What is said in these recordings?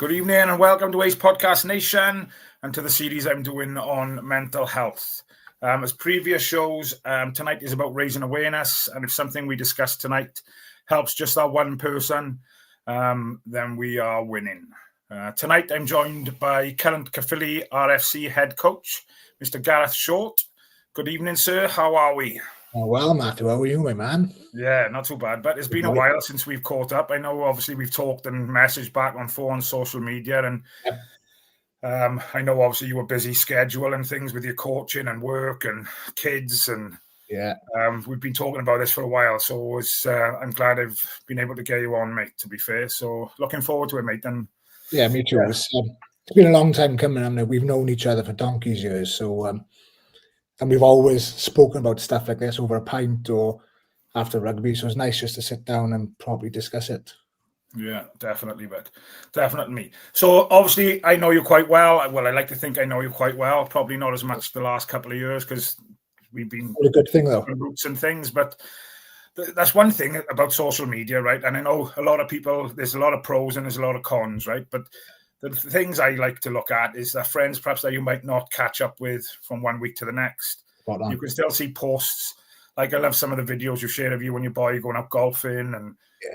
Good evening and welcome to Ace Podcast Nation and to the series I'm doing on mental health. As previous shows, tonight is about raising awareness, and if something we discuss tonight helps just that one person, then we are winning. Tonight I'm joined by current Caerphilly RFC head coach, Mr. Gareth Short. Good evening, sir. How are we? Oh, well, Matthew, how are you, my man? Yeah, not too bad, but it's been a while since we've caught up. I know, obviously, we've talked and messaged back and forth on social media, and I know, obviously, you were busy scheduling things with your coaching and work and kids, and we've been talking about this for a while, so I'm glad I've been able to get you on, mate, to be fair. So looking forward to it, mate. And yeah, me too. Yeah. It's been a long time coming. I mean, we've known each other for donkey's years, so and we've always spoken about stuff like this over a pint or after rugby. So it's nice just to sit down and probably discuss it. Yeah, definitely, but definitely me. So obviously I know you quite well. Well, I like to think I know you quite well. Probably not as much the last couple of years because we've been a good thing though, roots and things. But that's one thing about social media, right? And I know a lot of people. There's a lot of pros and there's a lot of cons, right? But the things I like to look at is that friends perhaps that you might not catch up with from one week to the next. You can still see posts. Like I love some of the videos you share of you and your boy going out golfing and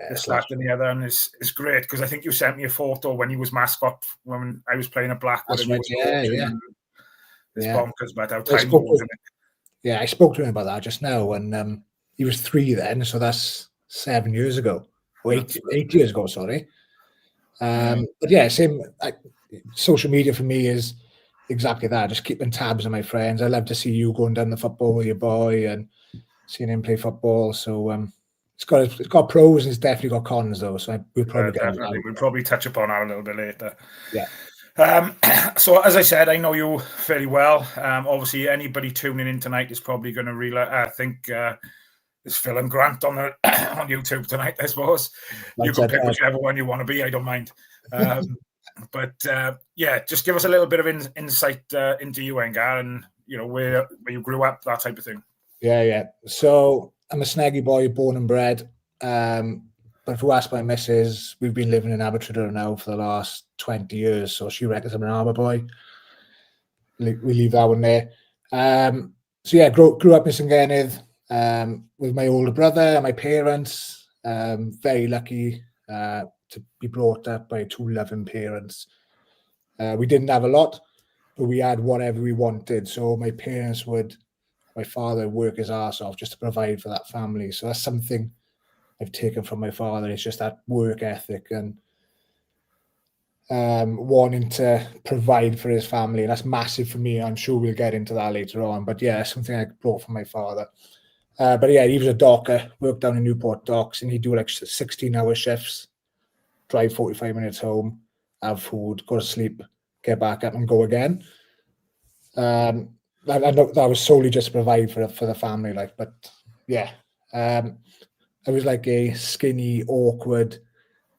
this, that, and the other. And it's great because I think you sent me a photo when he was mascot when I was playing at Blackwood. That's right. It's bonkers, but how time goes, isn't it? Yeah, I spoke to him about that just now, and he was 3 then, so that's 7 years ago, or 8 years ago. Sorry. But yeah, same. Social media for me is exactly that. Just keeping tabs on my friends. I love to see you going down the football with your boy and seeing him play football. So it's got pros and it's definitely got cons though. So we'll probably touch upon that a little bit later. Yeah. So as I said, I know you fairly well. Obviously, anybody tuning in tonight is probably going to realize. I think it's Phil and Grant on on YouTube tonight. I suppose you can pick whichever one you want to be. I don't mind. But yeah, just give us a little bit of insight into you, Engar, and where you grew up, that type of thing. Yeah. So I'm a Snaggy boy, born and bred. But if you ask my missus, we've been living in Abertrador now for the last 20 years. So she reckons I'm an Arbor boy. We leave that one there. So yeah, grew up in St Gennydd with my older brother and my parents. Very lucky to be brought up by two loving parents. We didn't have a lot, but we had whatever we wanted. So my father would work his ass off just to provide for that family. So that's something I've taken from my father. It's just that work ethic and wanting to provide for his family. And that's massive for me. I'm sure we'll get into that later on. But yeah, something I brought from my father. But yeah, he was a docker, worked down in Newport Docks, and he'd do like 16-hour shifts, drive 45 minutes home, have food, go to sleep, get back up and go again. That was solely just to provide for the family. But yeah, I was like a skinny, awkward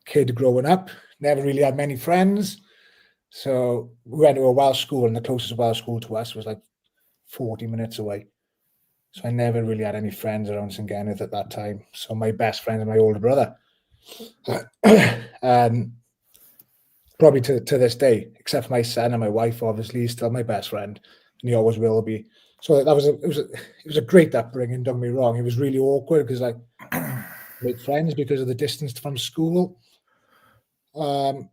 kid growing up. Never really had many friends. So we went to a Welsh school, and the closest Welsh school to us was like 40 minutes away. So I never really had any friends around St Gennydd at that time. So my best friend is my older brother. Probably to this day, except for my son and my wife, obviously, he's still my best friend, and he always will be. So it was a great upbringing. Don't get me wrong; it was really awkward because I made friends because of the distance from school, and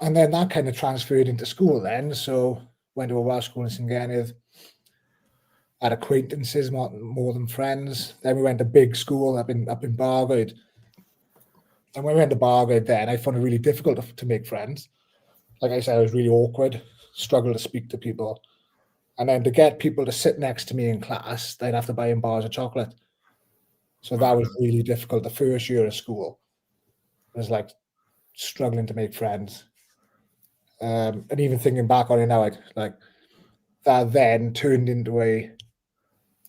then that kind of transferred into school. Then, so went to a Welsh school in St Gennydd. Had acquaintances more than friends. Then we went to big school up in Bargoed. And when we went to Bargoed then, I found it really difficult to make friends. Like I said, I was really awkward, struggled to speak to people. And then to get people to sit next to me in class, they'd have to buy them bars of chocolate. So that was really difficult. The first year of school was like struggling to make friends. And even thinking back on it now, like that then turned into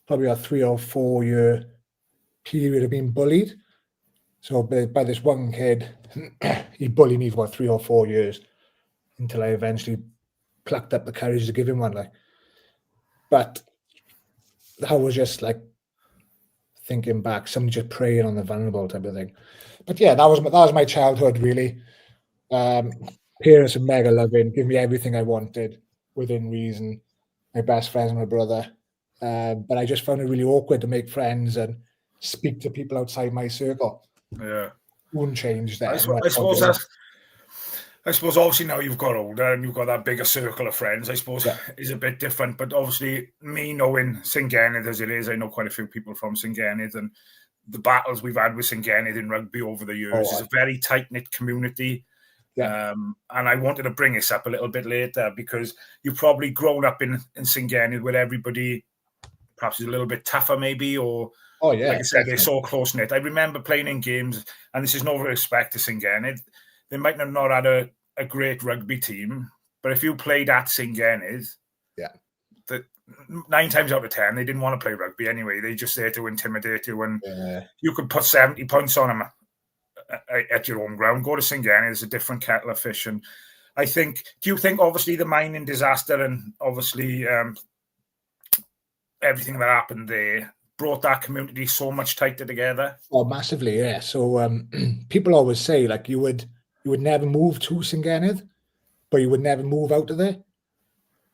probably a 3 or 4 year period of being bullied. So by this one kid, he bullied me for 3 or 4 years until I eventually plucked up the courage to give him one. But that was just like thinking back, somebody just preying on the vulnerable type of thing. But yeah, that was my childhood really. Parents were mega loving, give me everything I wanted within reason. My best friends, my brother. But I just found it really awkward to make friends and speak to people outside my circle. Yeah. Wouldn't change I, then. I suppose that's. I suppose obviously now you've got older and you've got that bigger circle of friends, I suppose is a bit different. But obviously me knowing St Gennydd as it is, I know quite a few people from St Gennydd, and the battles we've had with St Gennydd in rugby over the years is a very tight-knit community. Yeah. And I wanted to bring this up a little bit later because you've probably grown up in St Gennydd where everybody perhaps is a little bit tougher maybe, or like I said, they're so close-knit. I remember playing in games, and this is no respect to St Gennydd, they might have not had a great rugby team, but if you played at St Gennydd, the 9 times out of 10, they didn't want to play rugby anyway. They just there to intimidate you, and you could put 70 points on them at your own ground. Go to St Gennydd, it's a different kettle of fish. And I think, do you think obviously the mining disaster and obviously everything that happened there brought that community so much tighter together? Oh, massively, yeah. So people always say like you would never move to St Gennydd, but you would never move out of there.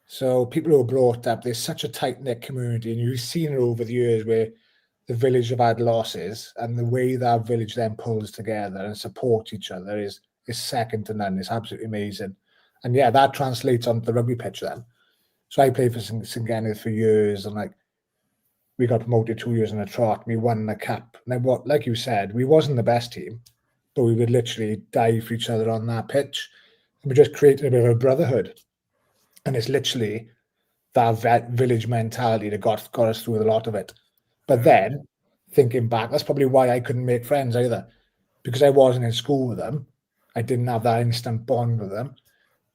So people who are brought up, there's such a tight-knit community, and you've seen it over the years where the village have had losses, and the way that village then pulls together and supports each other is second to none. It's absolutely amazing. And yeah, that translates onto the rugby pitch then. So I played for St Gennydd for years, and like we got promoted 2 years in a trot. We won the cup. Now, what, like you said, we wasn't the best team, but we would literally die for each other on that pitch. And we just created a bit of a brotherhood. And it's literally that village mentality that got us through a lot of it. But then, thinking back, that's probably why I couldn't make friends either. Because I wasn't in school with them. I didn't have that instant bond with them.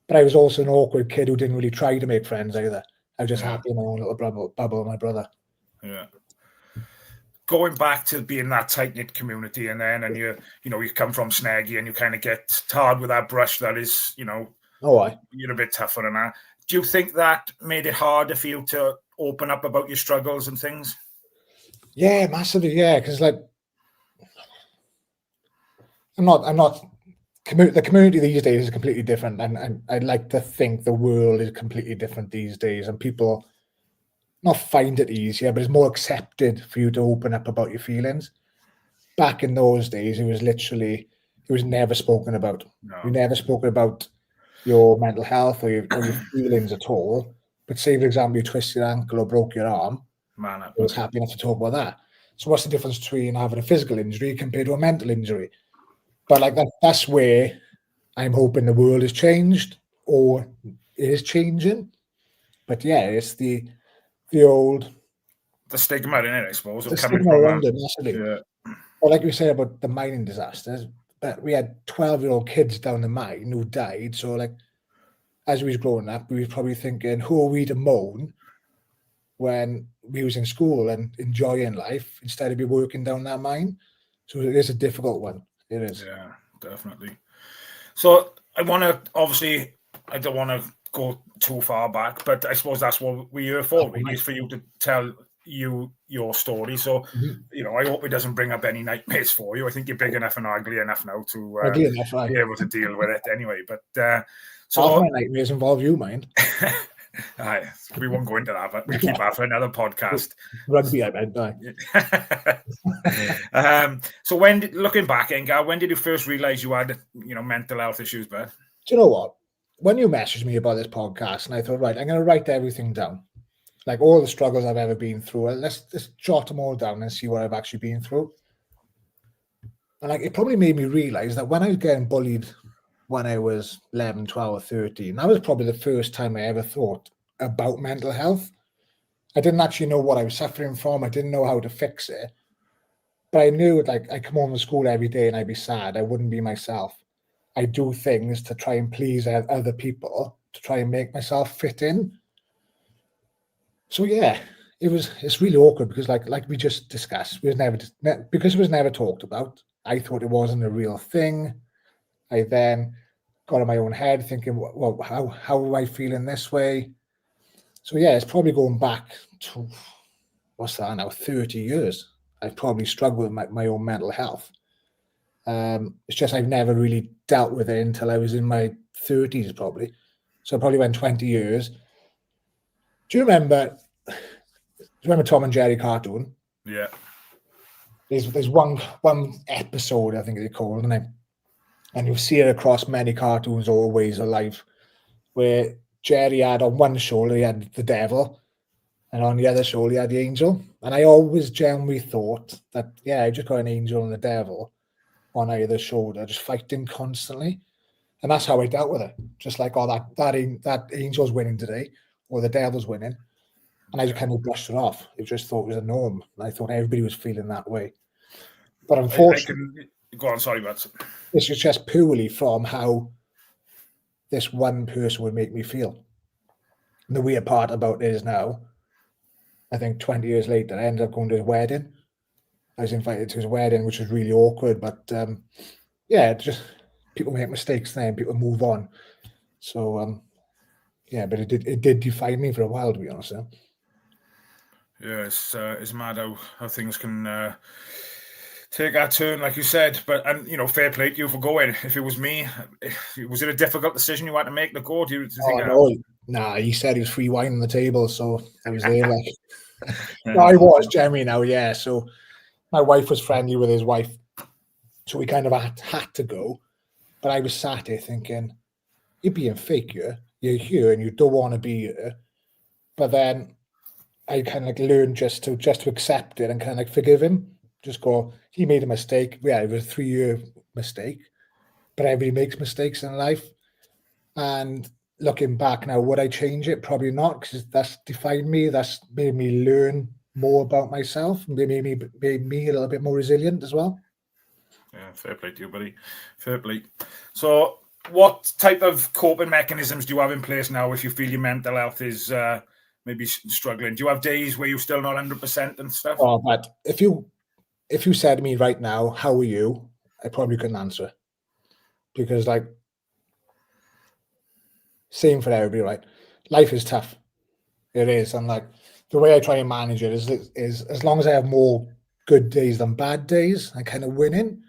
But I was also an awkward kid who didn't really try to make friends either. I was just happy in my own little bubble with my brother. Yeah. Going back to being that tight-knit community, and you come from Sneggy and you kind of get tarred with that brush that is, you're a bit tougher than that. Do you think that made it harder for you to open up about your struggles and things? Yeah, massively, yeah. Because like, I'm not. The community these days is completely different, and I'd like to think the world is completely different these days, and people not find it easier, but it's more accepted for you to open up about your feelings. Back in those days, it was never spoken about. No. You never spoken about your mental health or your feelings at all. But say, for example, you twist your ankle or broke your arm, I was happy enough to talk about that. So what's the difference between having a physical injury compared to a mental injury? But like that's where I'm hoping the world has changed or is changing. But yeah, it's the stigma in it, I suppose. The stigma around it, massively. Yeah. Well, like we say about the mining disasters, but we had 12-year-old kids down the mine who died. So like, as we was growing up, we was probably thinking, who are we to moan when we was in school and enjoying life instead of be working down that mine? So it is a difficult one. It is. Yeah, definitely. So I want to, obviously, I don't want to go too far back, but I suppose that's what we're here for, really, is for you to tell your story. So, I hope it doesn't bring up any nightmares for you. I think you're big enough and ugly enough now to be able to deal with it anyway. But so half my nightmares involve you, mind. We won't go into that, but we'll keep that for another podcast. Rugby, I bet. So looking back, Engar, when did you first realize you had, mental health issues, Beth? Do you know what? When you messaged me about this podcast, and I thought, right, I'm going to write everything down, like all the struggles I've ever been through. Let's just jot them all down and see what I've actually been through. And like, it probably made me realize that when I was getting bullied when I was 11, 12, or 13, that was probably the first time I ever thought about mental health. I didn't actually know what I was suffering from. I didn't know how to fix it. But I knew, like, I come home from school every day and I'd be sad. I wouldn't be myself. I do things to try and please other people, to try and make myself fit in. So yeah, it's really awkward because like we just discussed, because it was never talked about. I thought it wasn't a real thing. I then got in my own head thinking, well, how am I feeling this way? So yeah, it's probably going back to, what's that now, 30 years. I've probably struggled with my own mental health. It's just I've never really dealt with it until I was in my 30s, probably. So I probably went 20 years. Do you remember Tom and Jerry cartoon? Yeah. There's one episode, I think they called, and you'll see it across many cartoons or ways of life, where Jerry had on one shoulder he had the devil, and on the other shoulder he had the angel. And I always genuinely thought that, yeah, I just got an angel and the devil on either shoulder, just fighting constantly. And that's how I dealt with it. Just like, oh, that angel's winning today, or the devil's winning. And I just kind of brushed it off. I just thought it was a norm. I thought everybody was feeling that way. But unfortunately, go on, sorry, but this was just purely from how this one person would make me feel. And the weird part about it is now, I think 20 years later, I ended up going to his wedding. I was invited to his wedding, which was really awkward. But yeah, just people make mistakes then, people move on. So yeah, but it did define me for a while, to be honest. Yeah, it's mad how things can take that turn, like you said. But and fair play to you for going. If it was me, was it a difficult decision you had to make to go? Do you think? Nah, he said he was free wine on the table, so I was there. Like, no, I was Jeremy now, yeah. So my wife was friendly with his wife, so we kind of had to go. But I was sat here thinking, you're being fake here. You're here and you don't want to be here. But then I kind of like learned just to accept it and kind of like forgive him. Just go, he made a mistake. Yeah, it was a 3-year mistake. But everybody makes mistakes in life. And looking back now, would I change it? Probably not, because that's defined me. That's made me learn more about myself and made me a little bit more resilient as well. Yeah, fair play to you, buddy. Fair play. So what type of coping mechanisms do you have in place now if you feel your mental health is maybe struggling? Do you have days where you're still not 100% and stuff? Oh, but if you said to me right now, how are you? I probably couldn't answer. Because like, same for everybody, right? Life is tough. It is. And like the way I try and manage it is as long as I have more good days than bad days, I'm kind of winning.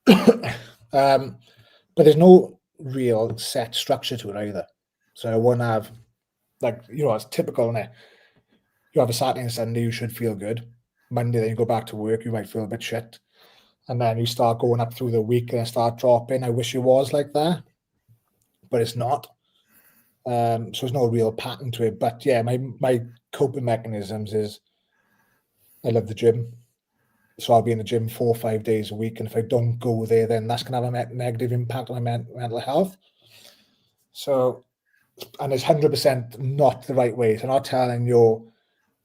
But there's no real set structure to it either. So I won't have like, it's typical, isn't it? You have a Saturday and Sunday, you should feel good. Monday, then you go back to work, you might feel a bit shit. And then you start going up through the week and start dropping. I wish it was like that, but it's not. So there's no real pattern to it. But yeah, my coping mechanisms is I love the gym. So I'll be in the gym 4 or 5 days a week. And if I don't go there, then that's going to have a negative impact on my mental health. So, and it's 100% not the right way. So I'm not telling your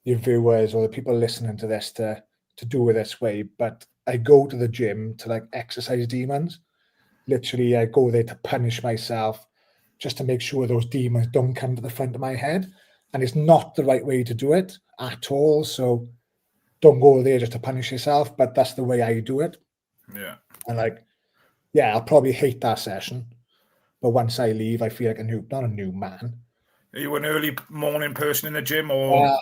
viewers or the people listening to this to do it this way, but I go to the gym to like exercise demons. Literally, I go there to punish myself just to make sure those demons don't come to the front of my head. And it's not the right way to do it at all. So don't go there just to punish yourself, but that's the way I do it. Yeah. And like, yeah, I'll probably hate that session. But once I leave, I feel like not a new man. Are you an early morning person in the gym or?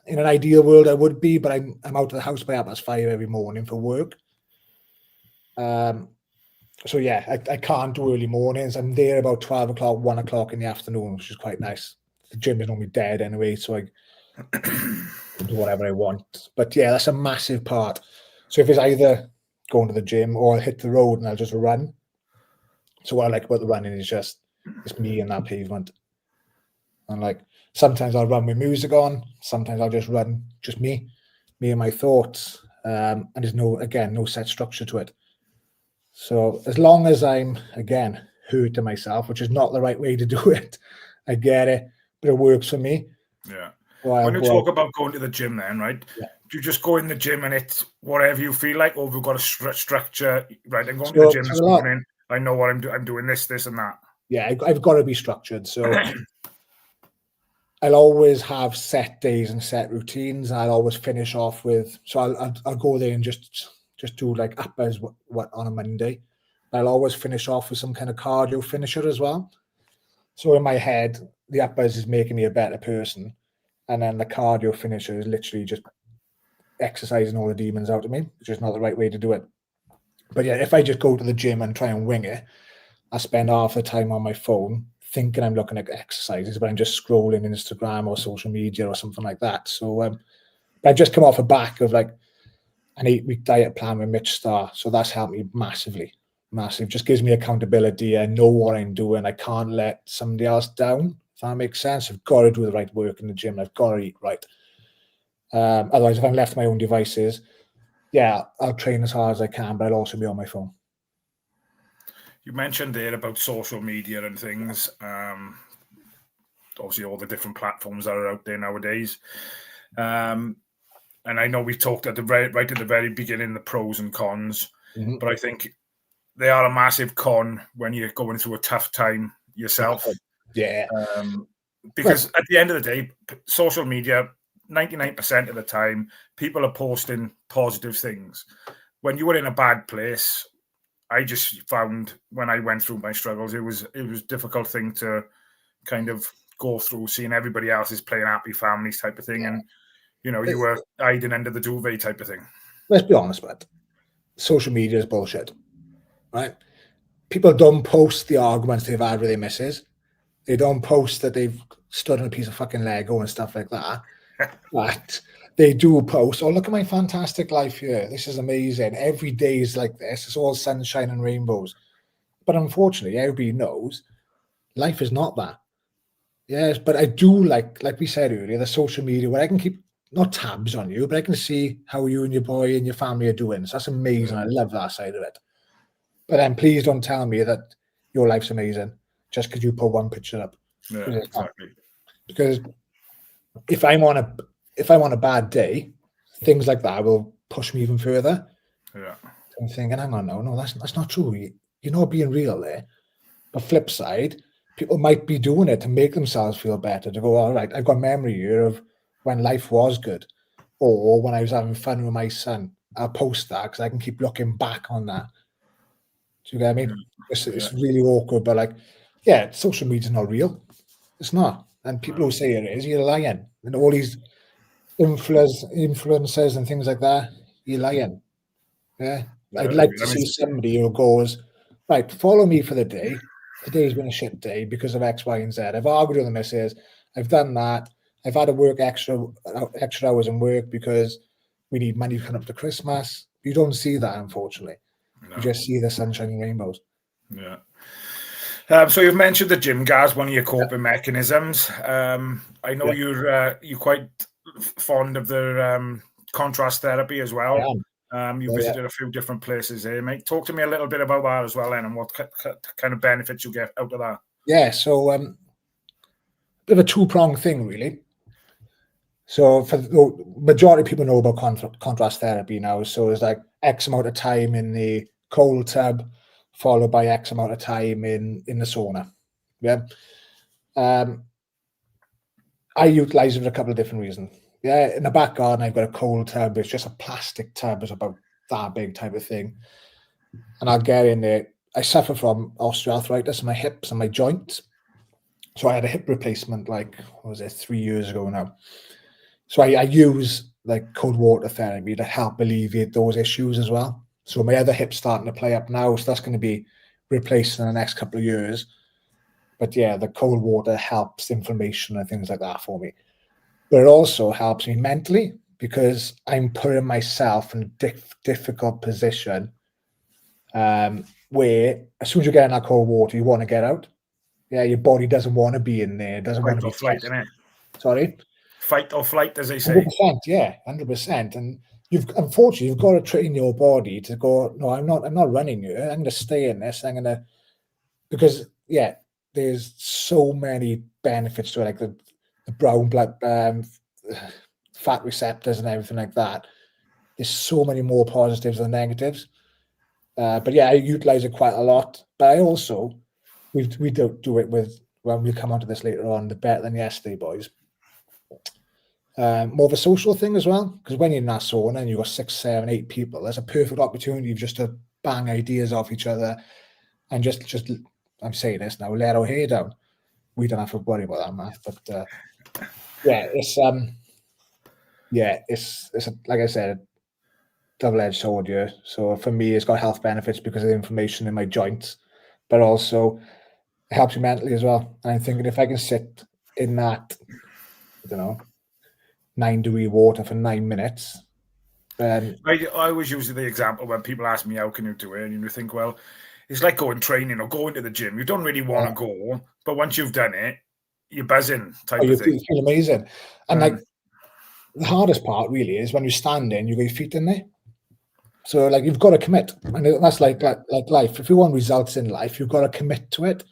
In an ideal world, I would be, but I'm out of the house by 5:30 every morning for work. So yeah, I can't do early mornings. I'm there about 12 o'clock, 1 o'clock in the afternoon, which is quite nice. The gym is normally dead anyway, so I do whatever I want. But yeah, that's a massive part. So if it's either going to the gym or I'll hit the road and I'll just run. So what I like about the running is just it's me and that pavement. And like sometimes I'll run with music on, sometimes I'll just run just me and my thoughts. And there's no set structure to it. So as long as I'm again hurt to myself, which is not the right way to do it, I get it, but it works for me. Yeah. So when you talk about going to the gym then, right? Yeah. Do you just go in the gym and it's whatever you feel like, or have you got a structure? Right, I'm going to the gym this morning. I know what I'm doing. I'm doing this and that. Yeah, I've got to be structured. So I'll always have set days and set routines. I'll always finish off with. So I'll go there and just do like uppers what on a Monday. I'll always finish off with some kind of cardio finisher as well. So in my head, the uppers is making me a better person, and then the cardio finisher is literally just exercising all the demons out of me, which is not the right way to do it. But yeah, if I just go to the gym and try and wing it, I spend half the time on my phone thinking I'm looking at exercises, but I'm just scrolling Instagram or social media or something like that. So I just come off the back of like an 8-week diet plan with Mitch Starr. So that's helped me massively. Massive. Just gives me accountability. I know what I'm doing. I can't let somebody else down, if that makes sense. I've got to do the right work in the gym. I've got to eat right. Otherwise, if I'm left to my own devices, yeah, I'll train as hard as I can, but I'll also be on my phone. You mentioned there about social media and things. Obviously, all the different platforms that are out there nowadays. And I know we talked right at the very beginning, the pros and cons, but I think they are a massive con when you're going through a tough time yourself. Yeah. Because at the end of the day, social media, 99% of the time, people are posting positive things. When you were in a bad place, I just found when I went through my struggles, it was a difficult thing to kind of go through, seeing everybody else is playing happy families type of thing. Yeah. And, you know, you were hiding under the duvet type of thing. Let's be honest, man. Social media is bullshit, right? People don't post the arguments they've had with their missus. They don't post that they've stood on a piece of fucking Lego and stuff like that. But they do post, oh, look at my fantastic life here. This is amazing. Every day is like this. It's all sunshine and rainbows. But unfortunately, everybody knows life is not that. Yes, but I do like we said earlier, the social media where I can keep not tabs on you, but I can see how you and your boy and your family are doing. So that's amazing. I love that side of it. But then please don't tell me that your life's amazing just because you put one picture up. Yeah, exactly. Because if I'm on a bad day, things like that will push me even further. Yeah. I'm thinking, hang on, no, that's not true. You're not being real there. But flip side, people might be doing it to make themselves feel better, to go, all right, I've got memory here of when life was good or when I was having fun with my son. I'll post that because I can keep looking back on that. Do you get what I mean? It's really awkward, but like, yeah, social media's not real. It's not. And people who say it is, you're lying. And all these influencers and things like that, you're lying. Yeah. I'd like to see somebody who goes, right, follow me for the day. Today's been a shit day because of X, Y, and Z. I've argued with the missus. I've done that. I've had to work extra hours in work because we need money coming up to Christmas. You don't see that, unfortunately. No. You just see the sunshine and rainbows. Yeah. So you've mentioned the gym, Gaz, one of your coping mechanisms. I know you're quite fond of the contrast therapy as well. You visited a few different places here, mate. Talk to me a little bit about that as well, then, and what kind of benefits you get out of that. Yeah, so bit of a two-pronged thing, really. So for the majority of people know about contrast therapy now. So it's like X amount of time in the cold tub, followed by X amount of time in the sauna. Yeah. I utilize it for a couple of different reasons. Yeah, in the back garden, I've got a cold tub. It's just a plastic tub. It's about that big type of thing. And I'll get in there. I suffer from osteoarthritis in my hips and my joints. So I had a hip replacement, like, 3 years ago now. So I use like cold water therapy to help alleviate those issues as well. So my other hip's starting to play up now. So that's going to be replaced in the next couple of years. But yeah, the cold water helps inflammation and things like that for me. But it also helps me mentally because I'm putting myself in a difficult position where as soon as you get in that cold water, you want to get out. Yeah, your body doesn't want to be in there. It doesn't want to be flight, innit? Sorry? Fight or flight, as they say. 100%, yeah, 100%. And unfortunately, you've got to train your body to go, no, I'm not running here. I'm going to stay in this. Because, yeah, there's so many benefits to it, like the brown blood, fat receptors and everything like that. There's so many more positives than negatives. But yeah, I utilize it quite a lot. But I also, we do it with, when we come onto this later on, the Better Than Yesterday boys. More of a social thing as well, because when you're in that sauna and you've got 6, 7, 8 people, there's a perfect opportunity just to bang ideas off each other and just I'm saying this now, let our hair down. We don't have to worry about that, Matt. But it's like I said, double-edged sword here. So for me, it's got health benefits because of the inflammation in my joints, but also it helps you mentally as well. And I'm thinking if I can sit in that, I don't know, 9-degree water for 9 minutes, then I always use the example when people ask me how can you do it, and you think, well, it's like going training or going to the gym. You don't really want to go, but once you've done it, you're buzzing type of thing. You feel amazing. And like the hardest part really is when you're standing, you got your feet in there. So like you've got to commit, and that's like life. If you want results in life, you've got to commit to it.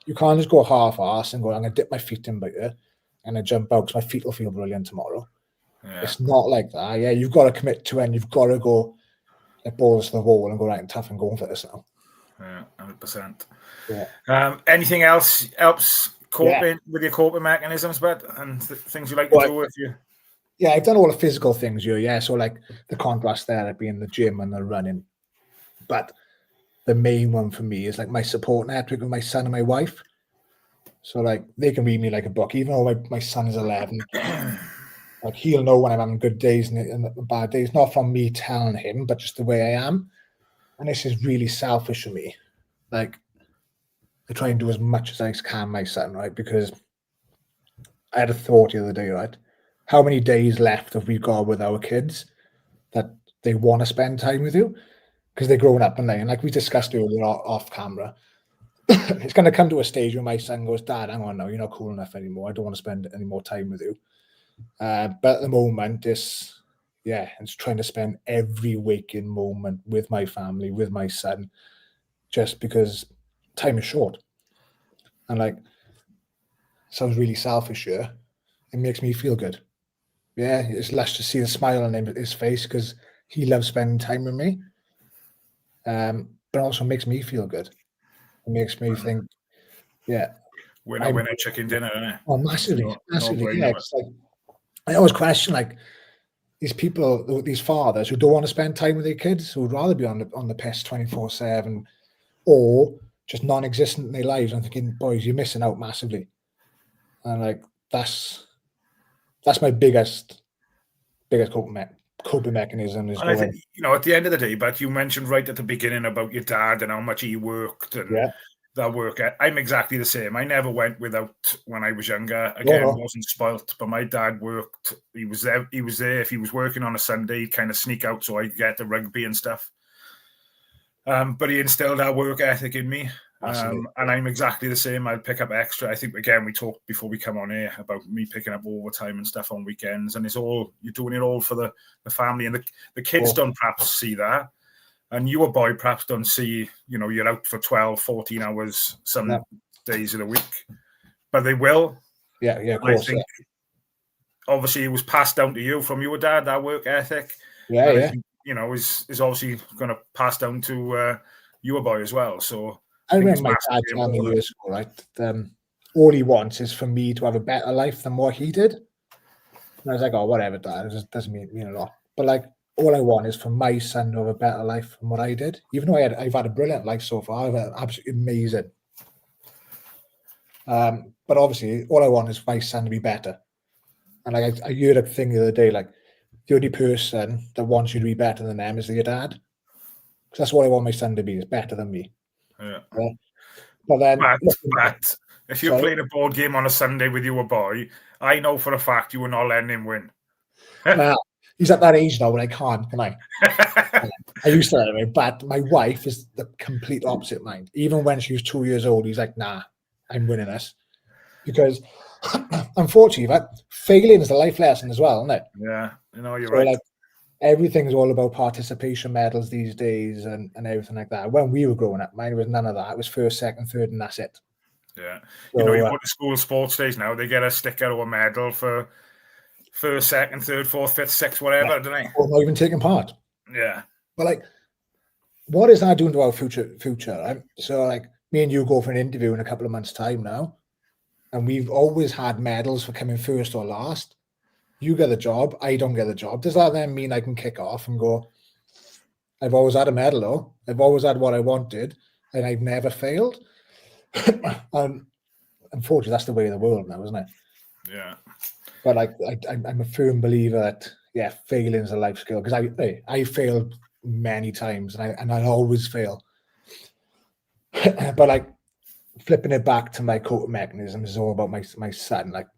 You can't just go half-ass and go, I'm gonna dip my feet in by here and I jump out because my feet will feel brilliant tomorrow. Yeah. It's not like that. Yeah, you've got to commit to it, and you've got to go like balls to the wall and go right and tough and go for this now. Yeah, 100%. Yeah. Anything else helps coping with your coping mechanisms, but and things you like to do with you? Yeah, I've done all the physical things here. Yeah, so like the contrast therapy and the gym and the running, but the main one for me is like my support network with my son and my wife. So like they can read me like a book, even though my son is 11. Like he'll know when I'm having good days and bad days, not from me telling him, but just the way I am. And this is really selfish of me. Like I try and do as much as I can, my son, right? Because I had a thought the other day, right? How many days left have we got with our kids that they want to spend time with you? Because they're growing up, and like we discussed earlier off camera, it's going to come to a stage where my son goes, Dad, hang on now, you're not cool enough anymore. I don't want to spend any more time with you. But at the moment, it's trying to spend every waking moment with my family, with my son, just because time is short. And like, sounds really selfish here. It makes me feel good. Yeah, it's lush to see the smile on his face because he loves spending time with me. But also makes me feel good. It makes me think, winner chicken dinner, isn't it? Oh, massively. Yeah, it's like I always question like these people, these fathers who don't want to spend time with their kids, who would rather be on the piss 24/7 or just non-existent in their lives. I'm thinking, boys, you're missing out massively. And like that's my biggest coping mechanism is I think, at the end of the day, but you mentioned right at the beginning about your dad and how much he worked and that work. I'm exactly the same. I never went without when I was younger. Again, wasn't spoilt, but my dad worked. He was there. If he was working on a Sunday, he'd kind of sneak out so I'd get the rugby and stuff. But he instilled that work ethic in me. And I'm exactly the same. I'd pick up extra. I think, again, we talked before we come on here about me picking up overtime and stuff on weekends. And you're doing it all for the family. And the kids don't perhaps see that. And you, a boy, perhaps don't see, you're out for 12, 14 hours some days of the week. But they will. Yeah, of course. I think, obviously, it was passed down to you from your dad, that work ethic. Yeah, and I think, is obviously going to pass down to you, a boy, as well. So I remember my dad telling me years ago, right? All he wants is for me to have a better life than what he did. And I was like, oh, whatever, Dad. It just doesn't mean a lot. But like, all I want is for my son to have a better life than what I did. Even though I've had a brilliant life so far, I've had absolutely amazing. But obviously, all I want is for my son to be better. And like I heard a thing the other day, like the only person that wants you to be better than them is your dad. Because that's what I want my son to be, is better than me. Yeah. But then, but if you're playing a board game on a Sunday with your boy, I know for a fact you were not letting him win. Well, he's at that age now when I can't, can I? I used to anyway, but my wife is the complete opposite mind. Even when she was 2 years old, he's like, nah, I'm winning this. Because unfortunately, failing is a life lesson as well, isn't it? Yeah, you're right. Like, everything's all about participation medals these days and everything like that. When we were growing up, mine was none of that. It was first, second, third, and that's it. Yeah. So, you go to school sports days now, they get a sticker or a medal for first, second, third, fourth, fifth, sixth, whatever, don't they? Or not even taking part. Yeah. But like, what is that doing to our future, right? So like, me and you go for an interview in a couple of months' time now, and we've always had medals for coming first or last. You get the job, I don't get the job. Does that then mean I can kick off and go, I've always had a medal though. I've always had what I wanted and I've never failed? And unfortunately, that's the way of the world now, isn't it? Yeah. But like, I'm a firm believer that failing's a life skill, because I failed many times, and I always fail. But like flipping it back to my coping mechanism is all about my son. Like,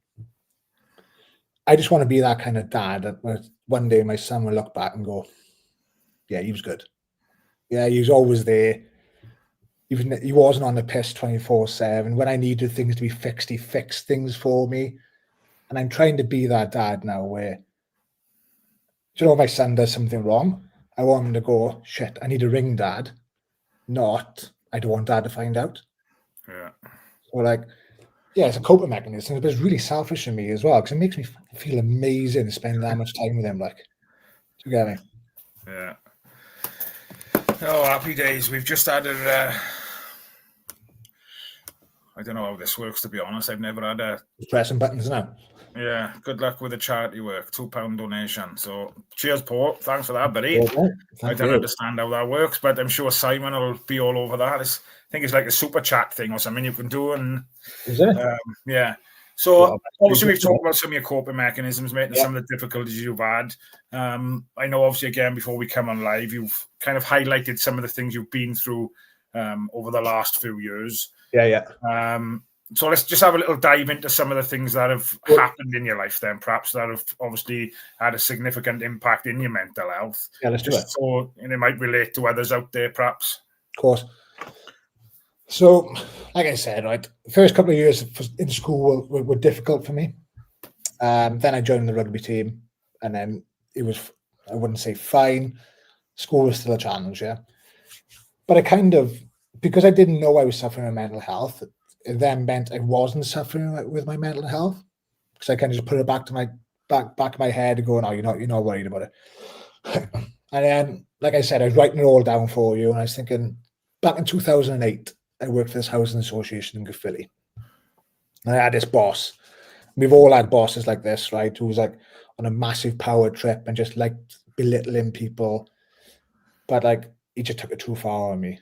I just want to be that kind of dad that one day my son will look back and go, yeah, he was good. Yeah, he was always there. He wasn't on the piss 24/7. When I needed things to be fixed, he fixed things for me. And I'm trying to be that dad now where, you know, if my son does something wrong, I want him to go, shit, I need to ring dad. Not, I don't want dad to find out. Yeah. So like, yeah, it's a coping mechanism, but it's really selfish in me as well, because it makes me feel amazing to spend that much time with him. Like, do you get me? Yeah. Oh, happy days. We've just added, I don't know how this works, to be honest. I've never had a... Pressing buttons now. Yeah, good luck with the charity work. £2 donation. So cheers, Paul. Thanks for that, buddy. I don't understand how that works, but I'm sure Simon will be all over that. I think it's like a super chat thing or something you can do. And is it? Yeah. So obviously we've talked about some of your coping mechanisms, mate, and some of the difficulties you've had. I know obviously again before we come on live, you've kind of highlighted some of the things you've been through over the last few years. Yeah. So let's just have a little dive into some of the things that have happened in your life then, perhaps that have obviously had a significant impact in your mental health. Yeah, let's do it. So it might relate to others out there, perhaps. Of course. So, like I said, right, the first couple of years in school were difficult for me. Then I joined the rugby team, and then it was, I wouldn't say fine. School was still a challenge, yeah. But I kind of, because I didn't know I was suffering with mental health, it then meant I wasn't suffering with my mental health, because I kind of just put it back to my back of my head and go, no, you're not worried about it. And then, like I said, I was writing it all down for you, and I was thinking, back in 2008, I worked for this housing association in Caerphilly. And I had this boss. We've all had bosses like this, right? Who was like on a massive power trip and just like belittling people. But like, he just took it too far on me.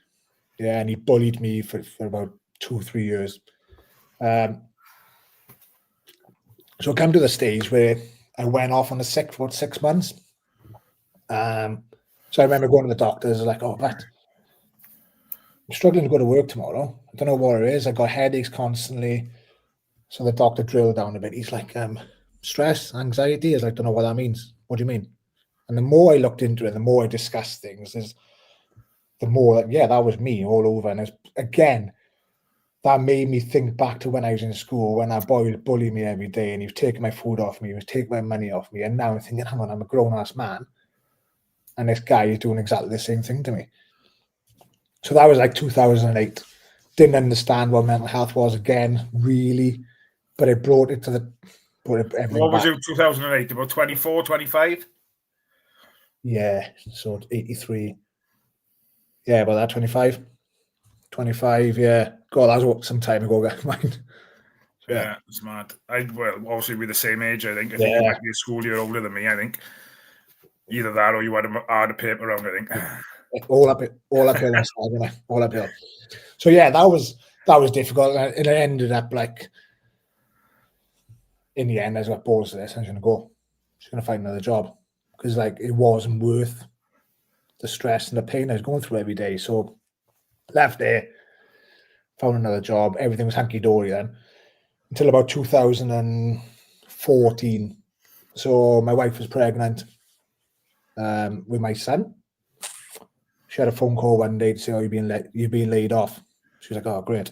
Yeah, and he bullied me for about 2-3 years. So I come to the stage where I went off on the sick for 6 months. So I remember going to the doctors, like, oh, but I'm struggling to go to work tomorrow. I don't know what it is. I got headaches constantly. So the doctor drilled down a bit. He's like, stress, anxiety. I was like, don't know what that means. What do you mean? And the more I looked into it, the more I discussed things, the more like, yeah, that was me all over. And again, that made me think back to when I was in school, when that boy would bully me every day and he was taking my food off me, he was taking my money off me. And now I'm thinking, hang on, I'm a grown-ass man. And this guy is doing exactly the same thing to me. So that was like 2008. Didn't understand what mental health was again, really. But it brought it everything What was back. it, 2008? About 24, 25? Yeah, so 83. Yeah, about that, 25. 25, yeah. God, that was some time ago, mind. Yeah, it's mad. Well, obviously we're the same age, I think. I think you might be a school year older than me, I think. Either that or you had a paper round, I think. All uphill, all uphill. So yeah, that was difficult, and it ended up like, in the end, I got balls to this. I was going to go. I was going to find another job, because like it wasn't worth the stress and the pain I was going through every day. So left there, found another job. Everything was hunky dory then, until about 2014. So my wife was pregnant with my son. She had a phone call one day to say, "Oh, you're being laid off." She was like, "Oh, great."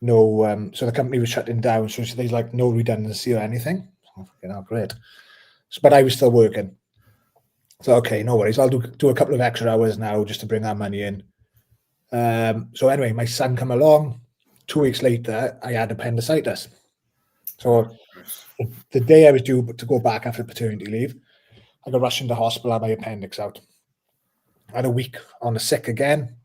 No, so the company was shutting down. So there's like no redundancy or anything. You know, great. So, but I was still working. So okay, no worries. I'll do a couple of extra hours now just to bring that money in. So anyway, my son come along. 2 weeks later, I had appendicitis. So the day I was due to go back after paternity leave, I got rushed into hospital, had my appendix out. I had a week on the sick again.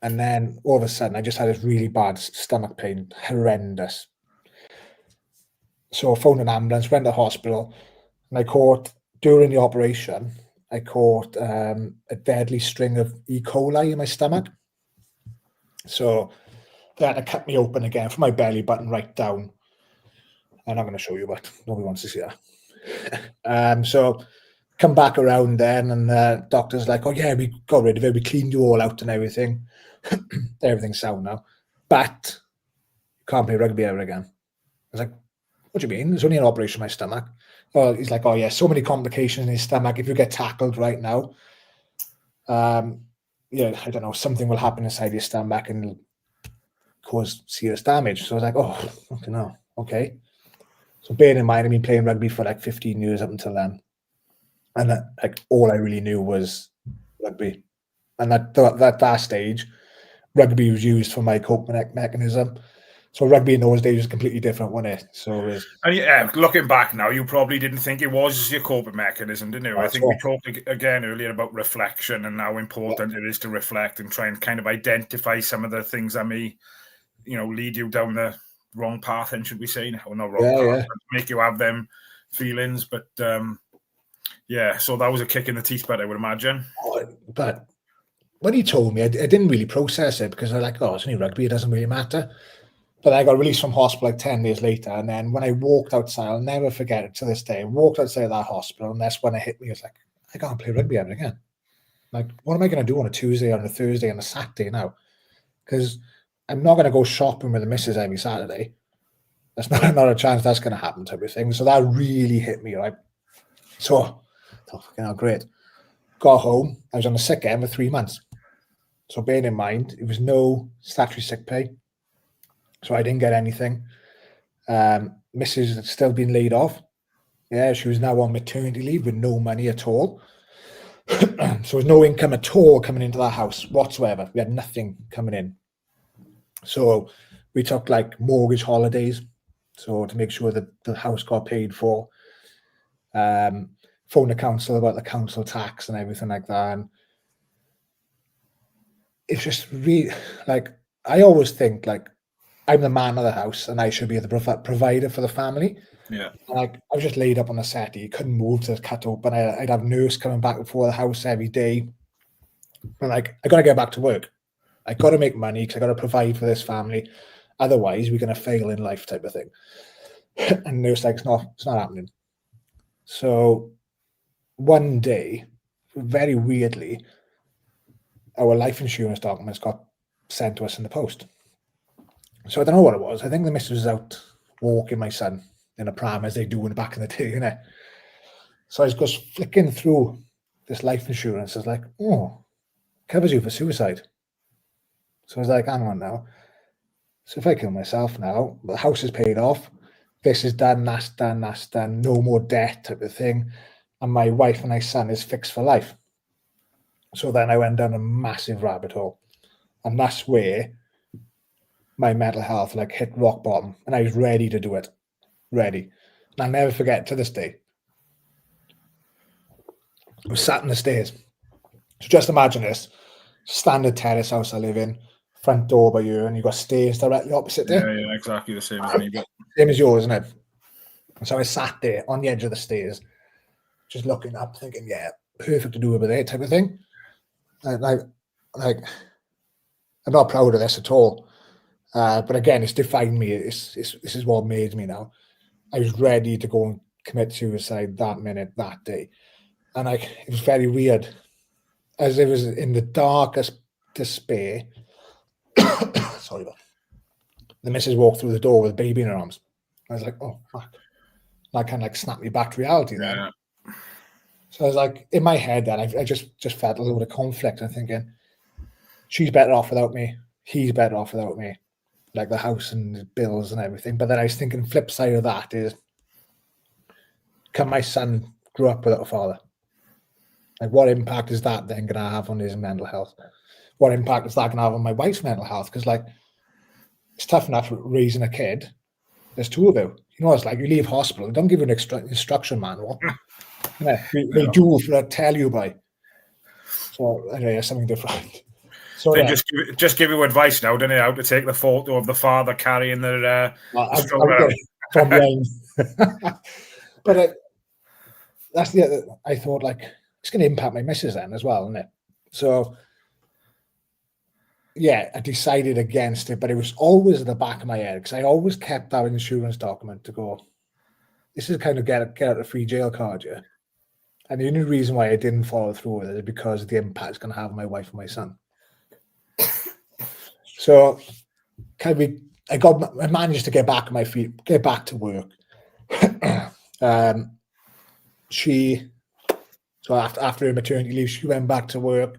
And then all of a sudden, I just had this really bad stomach pain, horrendous. So I phoned an ambulance, went to hospital, and during the operation, I caught a deadly string of E. coli in my stomach. So they had to cut me open again from my belly button right down. I'm not going to show you, but nobody wants to see that. So come back around then, and the doctor's like, oh yeah, we got rid of it, we cleaned you all out and everything. Everything's sound now, but you can't play rugby ever again. I was like, what do you mean? There's only an operation on my stomach. Well, he's like, oh yeah, so many complications in his stomach. If you get tackled right now, yeah, I don't know, something will happen inside your stomach and cause serious damage. So I was like, oh, okay, no, okay. So bearing in mind, I've been playing rugby for like 15 years up until then. And like all I really knew was rugby. And at that stage, rugby was used for my coping mechanism. So rugby in those days was completely different, wasn't it? So it was. And yeah, looking back now, you probably didn't think it was your coping mechanism, didn't you? I think we talked again earlier about reflection and how important it is to reflect and try and kind of identify some of the things that may, lead you down the wrong path, and should we say, or not wrong path, but make you have them feelings. But yeah, so that was a kick in the teeth, but I would imagine. But when he told me, I didn't really process it because I was like, oh, it's only rugby, it doesn't really matter. But I got released from hospital like 10 days later. And then when I walked outside, I'll never forget it to this day. I walked outside of that hospital, and that's when it hit me. It's like, I can't play rugby ever again. Like, what am I going to do on a Tuesday, on a Thursday, on a Saturday now? Because I'm not going to go shopping with the missus every Saturday. There's not a chance that's going to happen, type of thing. So that really hit me, right? So, great. Got home. I was on the sick end for 3 months. So bearing in mind, it was no statutory sick pay. So I didn't get anything. Mrs. had still been laid off. Yeah, she was now on maternity leave with no money at all. So there was no income at all coming into that house whatsoever. We had nothing coming in. So we took like mortgage holidays, so to make sure that the house got paid for. Phoned the council about the council tax and everything like that. And it's just really, like, I always think like I'm the man of the house and I should be the provider for the family. Yeah. And like, I was just laid up on the settee, couldn't move to cut open. I'd have nurse coming back before the house every day. And like, I got to get back to work. I got to make money because I got to provide for this family. Otherwise, we're going to fail in life, type of thing. And nurse like, it's not happening. So one day, very weirdly, our life insurance documents got sent to us in the post. So I don't know what it was. I think the missus was out walking my son in a pram, as they do in the back of the day, innit? So I was just flicking through this life insurance. I was like, oh, covers you for suicide. So I was like, hang on now. So if I kill myself now, the house is paid off. This is done, that's done, that's done. No more debt, type of thing. And my wife and my son is fixed for life. So then I went down a massive rabbit hole. And that's where my mental health like hit rock bottom. And I was ready to do it. Ready. And I'll never forget to this day. I was sat in the stairs. So just imagine this. Standard terrace house I live in. Front door by you, and you've got stairs directly opposite there. Yeah, exactly the same as me. But... Same as yours, isn't it? And so I sat there on the edge of the stairs, just looking up, thinking, yeah, perfect to do over there, type of thing. And I'm not proud of this at all. But again, it's defined me. This is what made me now. I was ready to go and commit suicide that minute, that day. And it was very weird. As it was in the darkest despair, sorry, but the missus walked through the door with a baby in her arms. I was like, oh, fuck. That kind of like snapped me back to reality then. Yeah. So I was like, in my head then, I just felt a little bit of conflict and thinking, she's better off without me. He's better off without me. Like the house and the bills and everything. But then I was thinking, flip side of that is, can my son grow up without a father? Like, what impact is that then going to have on his mental health? What impact is that going to have on my wife's mental health? Because, like, it's tough enough raising a kid. There's two of you. You know, it's like you leave hospital. They don't give you an instruction manual. Yeah, they do tell you by. So, anyway, it's something different. So they just give you advice now, don't they? How to take the photo of the father carrying their stroller from behind. But that's the other. I thought, like, it's going to impact my missus then as well, isn't it? So, yeah, I decided against it, but it was always at the back of my head because I always kept that insurance document to go, this is kind of get out of free jail card, yeah. And the only reason why I didn't follow through with it is because of the impact it's going to have on my wife and my son. So, I managed to get back on my feet, get back to work. So after her maternity leave, she went back to work,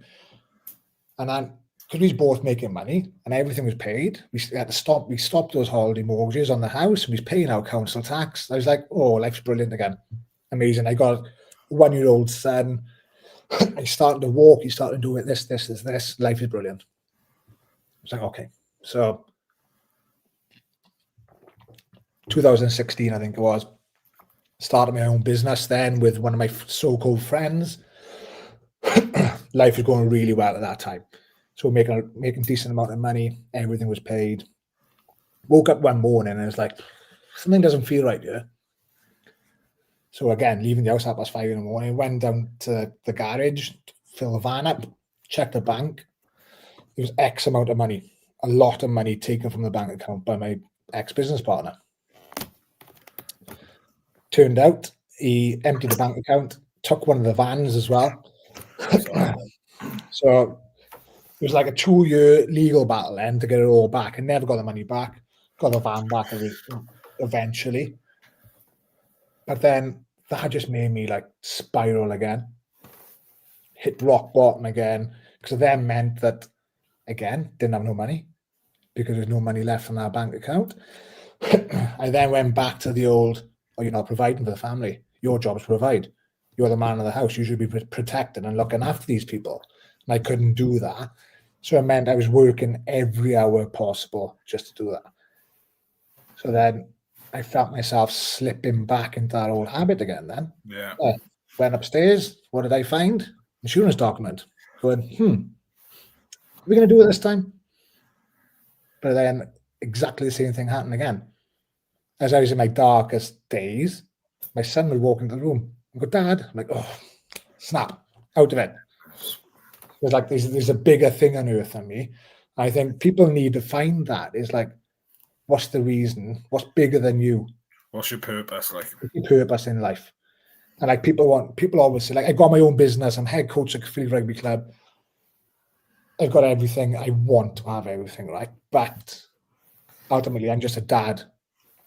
and then because we was both making money and everything was paid, we had to stop. We stopped those holiday mortgages on the house, and we was paying our council tax. I was like, "Oh, life's brilliant again, amazing." I got a 1-year-old son. He's starting to walk. He's starting to do this. Life is brilliant. I was like, okay. So 2016, I think it was, started my own business then with one of my so-called friends. Life was going really well at that time. So making a decent amount of money. Everything was paid. Woke up one morning and I was like, something doesn't feel right here. So again, leaving the house at 5 in the morning, went down to the garage, fill the van up, checked the bank. It was X amount of money, a lot of money taken from the bank account by my ex-business partner. Turned out he emptied the bank account, took one of the vans as well. So it was like a 2-year legal battle then to get it all back. I never got the money back, got the van back eventually. But then that just made me like spiral again, hit rock bottom again, because it then meant that, again, didn't have no money because there's no money left in our bank account. I then went back to the old, oh, you're not providing for the family. Your job is to provide. You're the man of the house. You should be protecting and looking after these people. And I couldn't do that. So it meant I was working every hour possible just to do that. So then I felt myself slipping back into that old habit again then. Yeah. Went upstairs. What did I find? Insurance document. Going, are we going to do it this time? But then exactly the same thing happened again. As I was in my darkest days, my son would walk into the room and go, Dad. I'm like, oh, snap, out of it. There's like, there's a bigger thing on earth than me. I think people need to find that. It's like, what's the reason? What's bigger than you? What's your purpose? Like, what's your purpose in life? And like people always say, like, I got my own business. I'm head coach at Caerphilly Rugby Club. I've got everything. I want to have everything, right? But ultimately, I'm just a dad,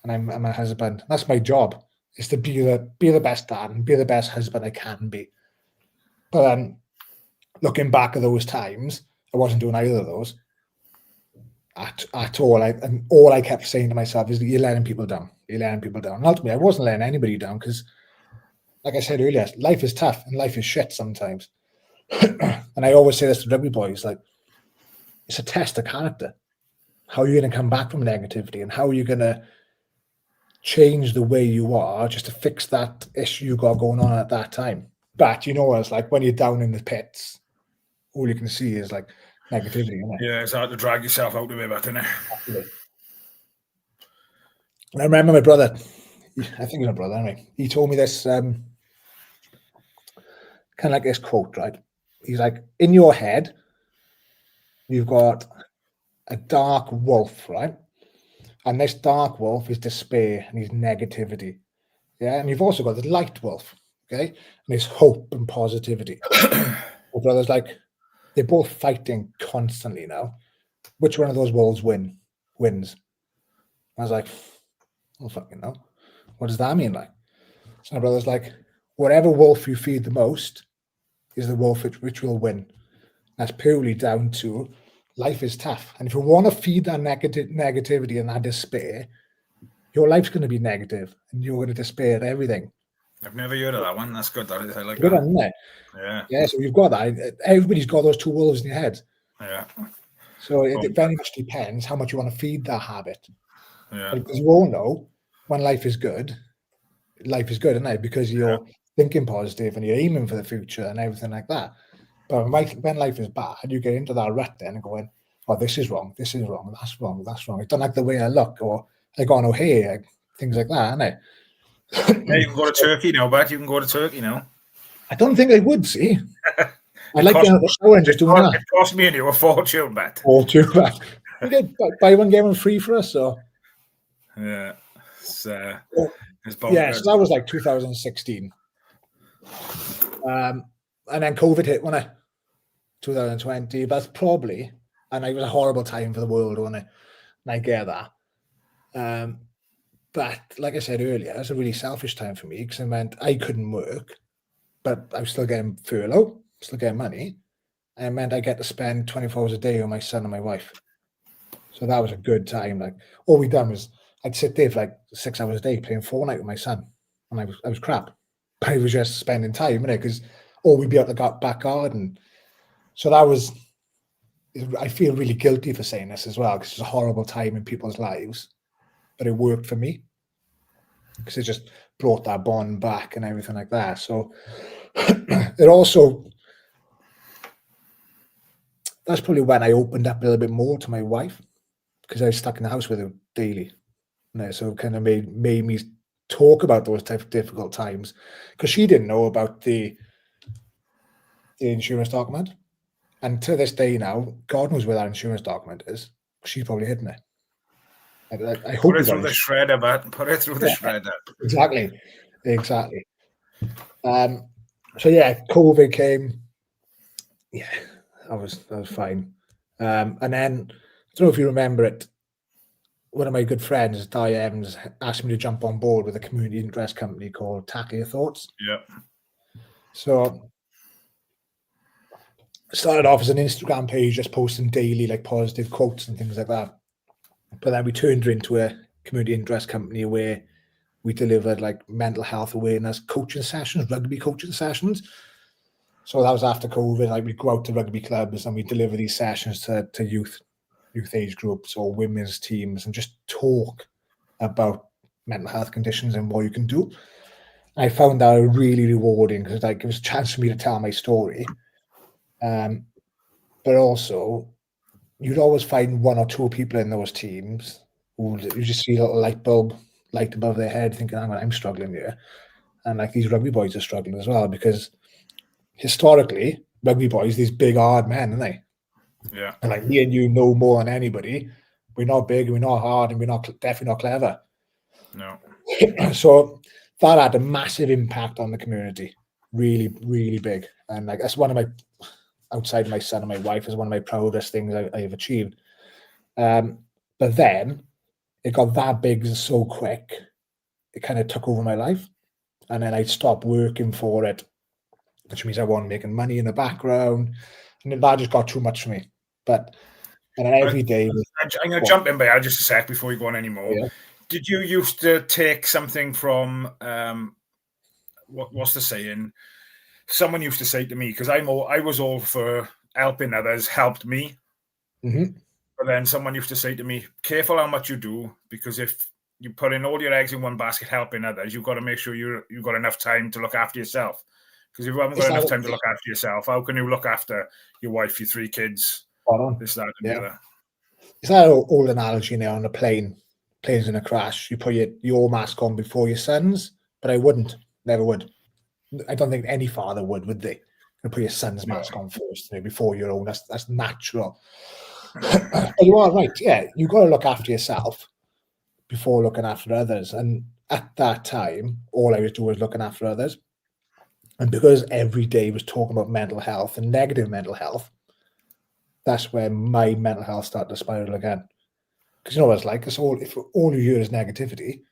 and I'm a husband. That's my job. Is to be the best dad and be the best husband I can be. But then, looking back at those times, I wasn't doing either of those at all. And all I kept saying to myself is, you're letting people down. You're letting people down. And ultimately, I wasn't letting anybody down because, like I said earlier, life is tough and life is shit sometimes. And I always say this to rugby boys, like, it's a test of character. How are you going to come back from negativity, and how are you going to change the way you are just to fix that issue you got going on at that time? But you know what it's like when you're down in the pits, all you can see is like negativity, isn't it? Yeah, it's hard to drag yourself out of it, isn't it? Absolutely. And I remember my brother, I think he's my brother anyway, he told me this kind of like this quote, right? He's like, in your head, you've got a dark wolf, right? And this dark wolf is despair and is negativity. Yeah. And you've also got the light wolf, okay? And it's hope and positivity. My brother's like, they're both fighting constantly now. Which one of those wolves wins? I was like, I don't fucking know. What does that mean? Like, so my brother's like, whatever wolf you feed the most is the wolf which will win. That's purely down to life is tough. And if you want to feed that negativity and that despair, your life's going to be negative and you're going to despair at everything. I've never heard of that one. That's good. That is. I like good that. One, isn't it? Yeah. Yeah, so you've got that. Everybody's got those two wolves in your head. Yeah. So it very much depends how much you want to feed that habit. Yeah. Because you all know when life is good, isn't it? Because you're thinking positive and you're aiming for the future and everything like that. But when life is bad, you get into that rut then and going, oh, this is wrong, that's wrong. I don't like the way I look, or I got no hair, things like that, isn't it? Yeah, you can go to Turkey now, but you can go to Turkey now. I don't think I would, see. I like getting out of the shower and just doing that. It cost me a fortune, but. Fortune, but. You get buy one, get one free for us, so. Yeah. It's Yeah, bonkers. so that was like 2016. And then COVID hit, wasn't it? 2020. That's probably, and it was a horrible time for the world, wasn't it? And I get that. But like I said earlier, it was a really selfish time for me because it meant I couldn't work, but I was still getting furlough, still getting money. And it meant I get to spend 24 hours a day with my son and my wife. So that was a good time. Like all we done was I'd sit there for like 6 hours a day playing Fortnite with my son, and I was crap. But I was just spending time, innit? Because we'd be out the back garden. So that was. I feel really guilty for saying this as well because it's a horrible time in people's lives, but it worked for me because it just brought that bond back and everything like that. So it also, that's probably when I opened up a little bit more to my wife because I was stuck in the house with her daily. So it kind of made me talk about those type of difficult times because she didn't know about the insurance document. And to this day now, God knows where that insurance document is. She's probably hidden it. I hope put it through the shredder, but put it through the shredder. Exactly. So yeah, COVID came. Yeah, that was fine. And then I don't know if you remember it. One of my good friends, Di Evans, asked me to jump on board with a community interest company called Tackle Your Thoughts. Yeah. So it started off as an Instagram page, just posting daily like positive quotes and things like that. But then we turned it into a community interest company where we delivered like mental health awareness coaching sessions, rugby coaching sessions. So that was after COVID. Like we go out to rugby clubs and we deliver these sessions to youth age groups or women's teams and just talk about mental health conditions and what you can do. I found that really rewarding because like it was a chance for me to tell my story. But also you'd always find one or two people in those teams who you just see a little light bulb light above their head thinking, I'm struggling here. And like these rugby boys are struggling as well because historically, rugby boys, these big hard men, aren't they? Yeah. And like me and you know more than anybody. We're not big, we're not hard, and we're not definitely not clever. No. So that had a massive impact on the community. Really, really big. And like that's one of my, outside of my son and my wife, is one of my proudest things I've achieved. But then it got that big so quick, it kind of took over my life. And then I stopped working for it, which means I wasn't making money in the background. And that just got too much for me. And then every day... I'm going to jump in by just a sec before you go on anymore. Yeah. Did you used to take something from, what's the saying? Someone used to say to me, because I was all for helping others, helped me. Mm-hmm. But then someone used to say to me, careful how much you do, because if you put in all your eggs in one basket helping others, you've got to make sure you've got enough time to look after yourself. Because if you haven't got enough time to look after yourself, how can you look after your wife, your 3 kids, this, that, and the other? It's that old analogy now on a plane. Plane's in a crash. You put your mask on before your son's, but I wouldn't. Never would. I don't think any father would they? You put your son's mask on first before your own. That's natural. But you are right. Yeah, you've got to look after yourself before looking after others. And at that time, all I was doing was looking after others. And because every day was talking about mental health and negative mental health, that's where my mental health started to spiral again. Because you know what it's like? If all you hear is negativity,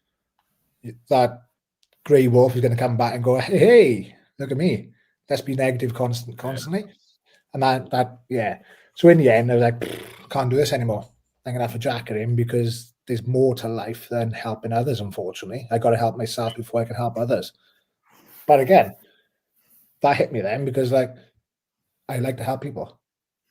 that grey wolf is going to come back and go, hey, look at me. Let's be negative constantly. Yeah. And yeah. So in the end, I was like, can't do this anymore. I'm going to have to jack it in because there's more to life than helping others, unfortunately. I got to help myself before I can help others. But again, that hit me then because like I like to help people.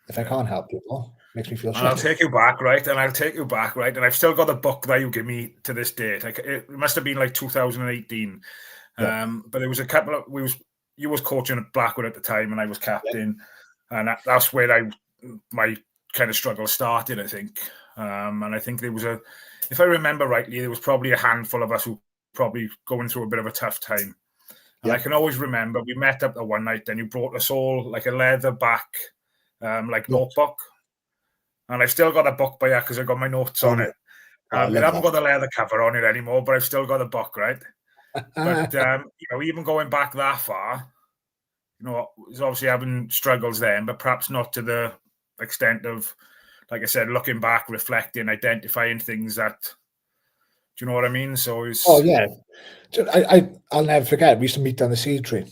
If I can't help people, it makes me feel shit. I'll take you back, right? And I've still got the book that you give me to this date. It must have been like 2018. Yeah. But there was a couple of you was coaching at Blackwood at the time, and I was captain, and that's where my kind of struggle started, I think. And I think there was if I remember rightly, there was probably a handful of us who probably going through a bit of a tough time. And I can always remember we met up the one night, and you brought us all like a leather back, notebook. And I've still got a book by you because I got my notes on it. It hasn't got the leather cover on it anymore, but I've still got a book, right? But even going back that far, he's obviously having struggles then, but perhaps not to the extent of, like I said, looking back, reflecting, identifying things that, do you know what I mean? So he's... Oh, yeah. I'll never forget, we used to meet down the Sea Tree.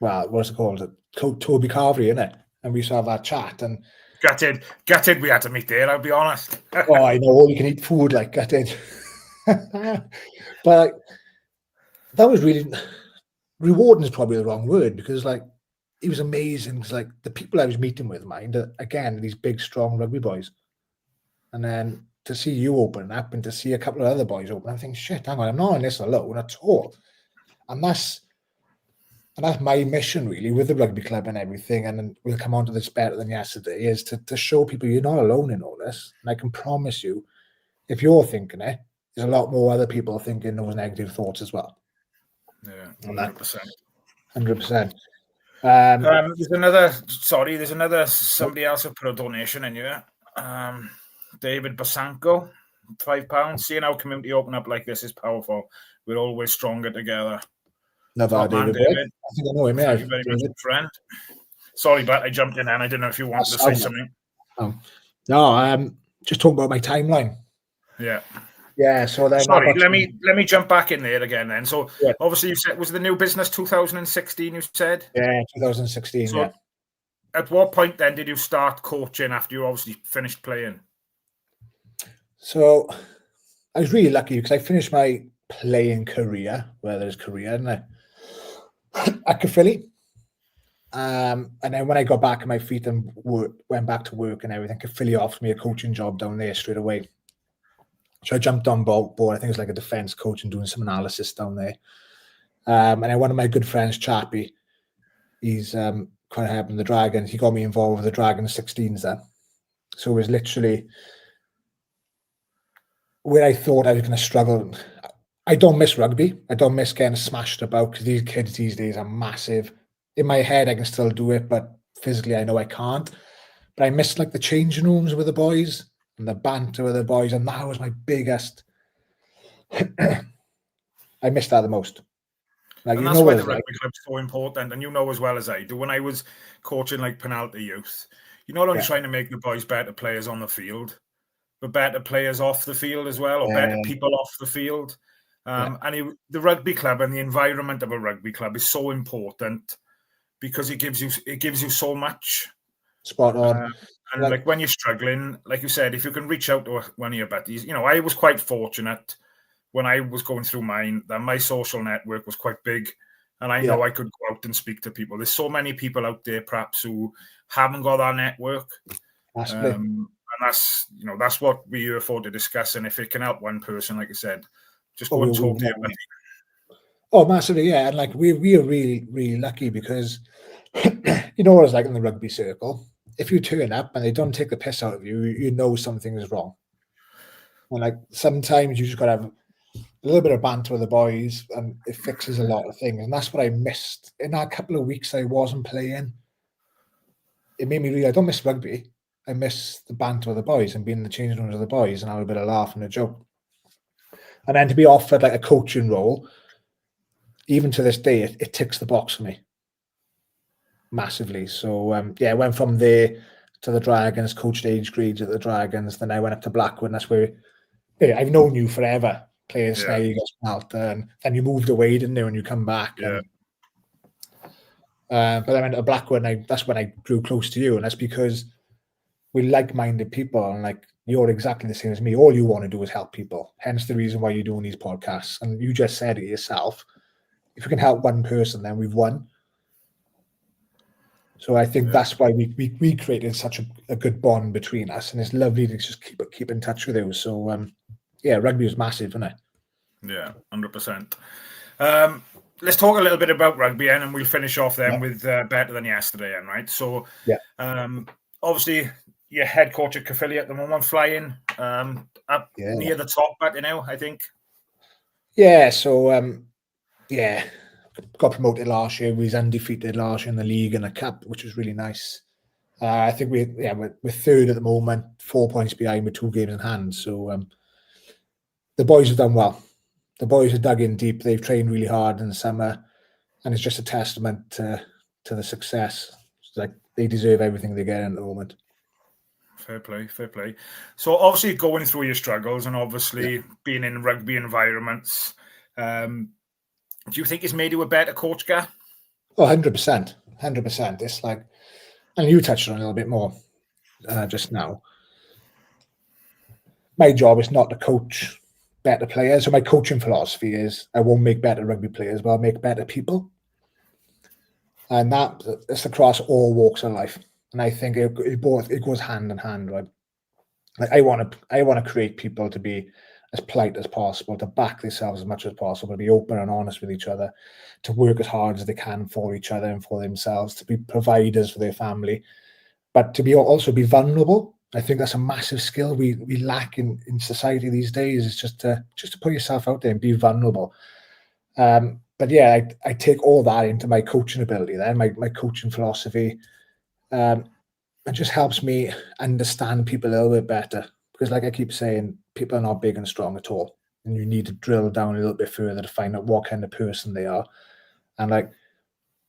Well, what's it called? Toby Carvery, innit? And we used to have that chat. And gutted we had to meet there, I'll be honest. oh, I know, all you can eat food, like, gutted. But that was really... Rewarding is probably the wrong word, because, like, he was amazing. Because, like, the people I was meeting with, again, these big, strong rugby boys. And then to see you open up and to see a couple of other boys open, I'm thinking, shit, hang on, I'm not on this alone at all. And that's my mission, really, with the rugby club and everything. And then we'll come on to this better than yesterday, is to show people you're not alone in all this. And I can promise you, if you're thinking it, there's a lot more other people thinking those negative thoughts as well. Yeah, 100%. 100%. There's another, somebody else have put a donation in here. David Basanko, £5. Seeing how community open up like this is powerful. We're always stronger together. Never David. I think I know him. Thank you very much, friend. Sorry, but I jumped in and I didn't know if you wanted to say something. No, just talking about my timeline. Yeah. Yeah, so then... Sorry, let me jump back in there again then. So, obviously you said, was the new business 2016, you said? Yeah, 2016, so, At what point then did you start coaching after you obviously finished playing? So, I was really lucky because I finished my playing career, where there's career, isn't it? At Caerphilly. And then when I got back on my feet and went back to work and everything, Caerphilly offered me a coaching job down there straight away. So I jumped on board. I think it was like a defence coach and doing some analysis down there. And then one of my good friends, Chappie, he's quite high up in the Dragons. He got me involved with the Dragons 16s then. So it was literally where I thought I was going to struggle. I don't miss rugby. I don't miss getting smashed about because these kids these days are massive. In my head, I can still do it, but physically, I know I can't. But I miss like the changing rooms with the boys and the banter with the boys, and that was my biggest. I missed that the most. Like, and that's why the rugby club's so important, and you know as well as I do. When I was coaching like penalty youth, you're not only trying to make the boys better players on the field, but better players off the field as well, or better people off the field. And the rugby club and the environment of a rugby club is so important because it gives you so much. Spot on. And like when you're struggling, like you said, if you can reach out to one of your buddies, I was quite fortunate when I was going through mine that my social network was quite big, and I know I could go out and speak to people. There's so many people out there perhaps who haven't got that network. And that's what we're here for, to discuss. And if it can help one person, like I said, just go and talk to your buddy. Oh, massively, yeah. And like we are really, really lucky because you know what it's like in the rugby circle. If you turn up and they don't take the piss out of you, you know something is wrong. And like sometimes you just got to have a little bit of banter with the boys, and it fixes a lot of things. And that's what I missed in that couple of weeks I wasn't playing. It made me realize I don't miss rugby. I miss the banter with the boys and being in the changing rooms with the boys and have a bit of laugh and a joke. And then to be offered like a coaching role, even to this day, it ticks the box for me massively. So I went from there to the Dragons, coached age grades at the Dragons. Then I went up to Blackwood, and that's where I've known you forever, playing Snell, you got Smelter, and then you moved away, didn't you, when you come back. Yeah. But I went to Blackwood, and that's when I grew close to you, and that's because we're like-minded people, and like you're exactly the same as me. All you want to do is help people. Hence the reason why you're doing these podcasts. And you just said it yourself. If we can help one person, then we've won. So I think that's why we created such a good bond between us, and it's lovely to just keep in touch with you. So rugby is massive, isn't it? Yeah, 100%. Let's talk a little bit about rugby, and we'll finish off then with better than yesterday, then, right? So obviously you're head coach at Caerphilly at the moment, flying up near the top, but I think. Yeah. So got promoted last year. We was undefeated last year in the league and the cup, which was really nice. I think we're third at the moment, 4 points behind with 2 games in hand. So the boys have done well. the boys are dug in deep. They've trained really hard in the summer, and it's just a testament to the success. It's like they deserve everything they get at the moment. Fair play, fair play. So obviously going through your struggles and obviously being in rugby environments, do you think it's made you a better coach, Gareth? Oh, 100%. 100%. It's like, and you touched on it a little bit more just now. My job is not to coach better players. So my coaching philosophy is I won't make better rugby players, but I'll make better people. And it's across all walks of life. And I think it goes hand in hand, right? Like I want to create people to be as polite as possible, to back themselves as much as possible, to be open and honest with each other, to work as hard as they can for each other and for themselves, to be providers for their family, but to also be vulnerable. I think that's a massive skill we lack in society these days. Is just to put yourself out there and be vulnerable. But yeah, I take all that into my coaching ability, then my coaching philosophy. It just helps me understand people a little bit better, because like I keep saying, people are not big and strong at all, and you need to drill down a little bit further to find out what kind of person they are, and like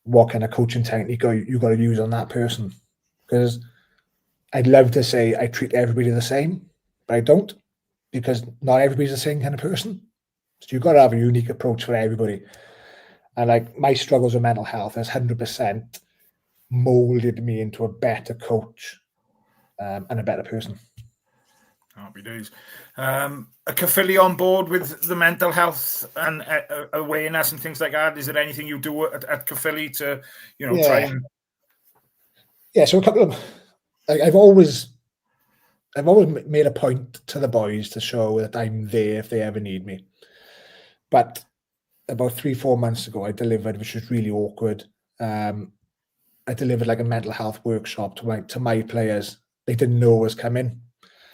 what kind of coaching technique you got to use on that person. Because I'd love to say I treat everybody the same, but I don't, because not everybody's the same kind of person. So you've got to have a unique approach for everybody. And like my struggles with mental health has 100% molded me into a better coach and a better person. Happy days. Are Caerphilly on board with the mental health and awareness and things like that? Is there anything you do at Caerphilly to, try and... Yeah, so a couple of... I've always made a point to the boys to show that I'm there if they ever need me. But about 3-4 months ago, I delivered, which was really awkward. I delivered like a mental health workshop to my players. They didn't know it was coming.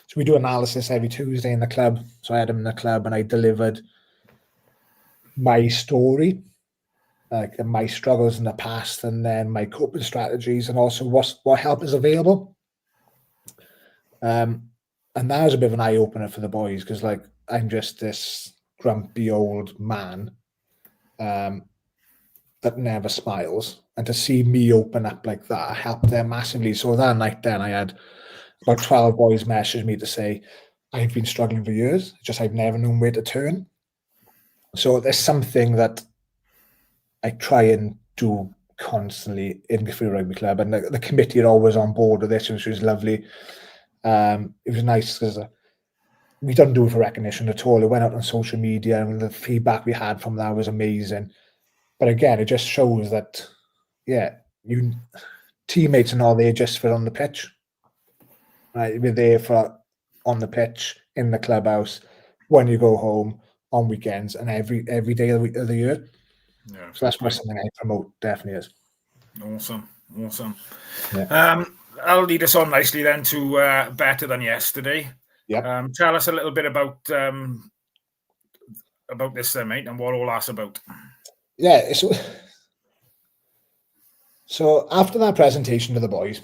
So we do analysis every Tuesday in the club. So I had them in the club and I delivered my story, like my struggles in the past, and then my coping strategies, and also what help is available. And that was a bit of an eye opener for the boys, because like I'm just this grumpy old man that never smiles, and to see me open up like that helped them massively. So that night then I had about 12 boys message me to say, I've been struggling for years, just I've never known where to turn. So there's something that I try and do constantly in Caerphilly Rugby Club, and the committee are always on board with this, which was lovely. It was nice because we don't do it for recognition at all. It went out on social media, and the feedback we had from that was amazing. But again, it just shows that, you teammates and all, they're just for on the pitch. Right? We're there for on the pitch, in the clubhouse, when you go home, on weekends, and every day of the year. Yeah, so that's something I promote, definitely is. Awesome. Yeah. I'll lead us on nicely then to Better Than Yesterday. Yeah. Tell us a little bit about this then, mate, and what all that's about. Yeah, so after that presentation to the boys,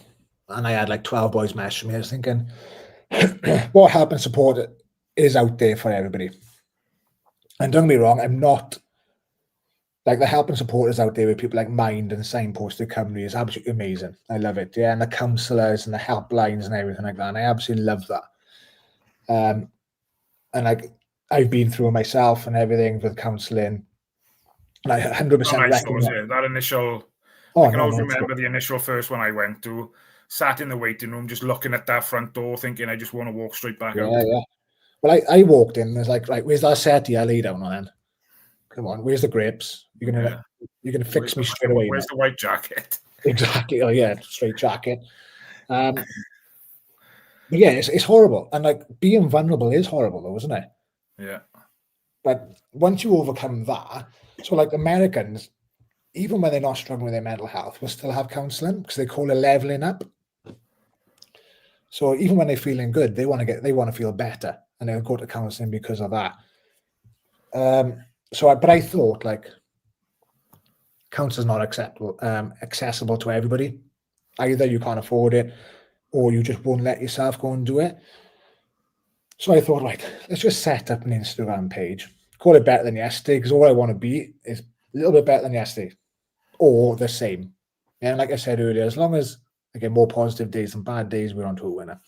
and I had like 12 boys message me, I was thinking, what help and support is out there for everybody. And don't get me wrong, I'm not, like, the help and support is out there with people like Mind and Signposted Company is absolutely amazing. I love it. Yeah, and the counsellors and the helplines and everything like that. And I absolutely love that. And like, I've been through it myself and everything with counselling. And I 100% recommend that initial. I can always remember the initial first one I went to, sat in the waiting room, just looking at that front door, thinking I just want to walk straight back out. Yeah. Well, I walked in and was like, right, where's that settee I lay down on then? Come on, where's the grapes? You're gonna fix me straight away. Where's the white jacket? Exactly. Oh yeah, straight jacket. But yeah, it's horrible. And like being vulnerable is horrible though, isn't it? Yeah. But once you overcome that, so like Americans, even when they're not struggling with their mental health, will still have counselling because they call it leveling up. So even when they're feeling good, they want to feel better, and they'll go to counselling because of that. But I thought like counseling's not accessible to everybody. Either you can't afford it, or you just won't let yourself go and do it. So I thought, like, let's just set up an Instagram page call it better than yesterday, because all I want to be is a little bit better than yesterday or the same. And like I said earlier, as long as I get more positive days than bad days, we're on to a winner.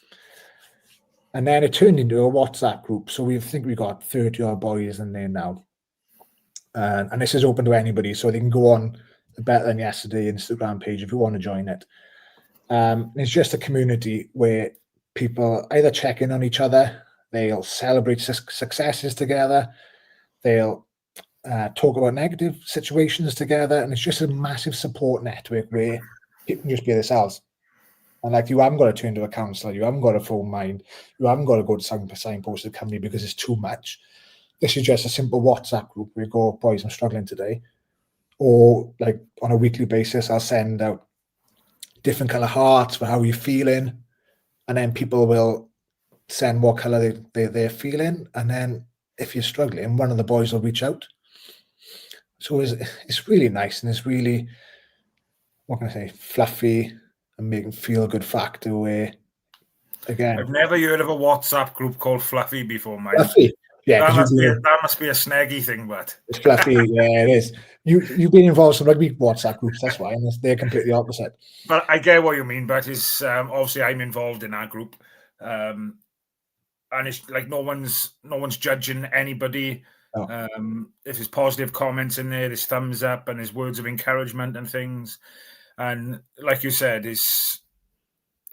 And then it turned into a WhatsApp group. So we think we got 30 odd boys in there now. And this is open to anybody. So they can go on the Better Than Yesterday Instagram page if you want to join it. It's just a community where people either check in on each other, they'll celebrate successes together, they'll talk about negative situations together, and it's just a massive support network where people can just be themselves. And like, you haven't got to turn to a counsellor, you haven't got to phone mind, you haven't got to go to some signposted company because it's too much. This is just a simple WhatsApp group where we go, boys, I'm struggling today. Or like on a weekly basis, I'll send out different colour hearts for how you're feeling. And then people will send what colour they're feeling. And then if you're struggling, one of the boys will reach out. So it's really nice, and it's really, what can I say, fluffy and making feel good factor where, again, I've never heard of a WhatsApp group called Fluffy before, mate. Fluffy. Yeah, that must be a snaggy thing, but it's fluffy. Yeah, it is. You've been involved in some rugby WhatsApp groups, that's why, and they're completely opposite. But I get what you mean. But is obviously I'm involved in that group, and it's like no one's judging anybody. Oh. If there's positive comments in there, there's thumbs up and there's words of encouragement and things. And like you said, is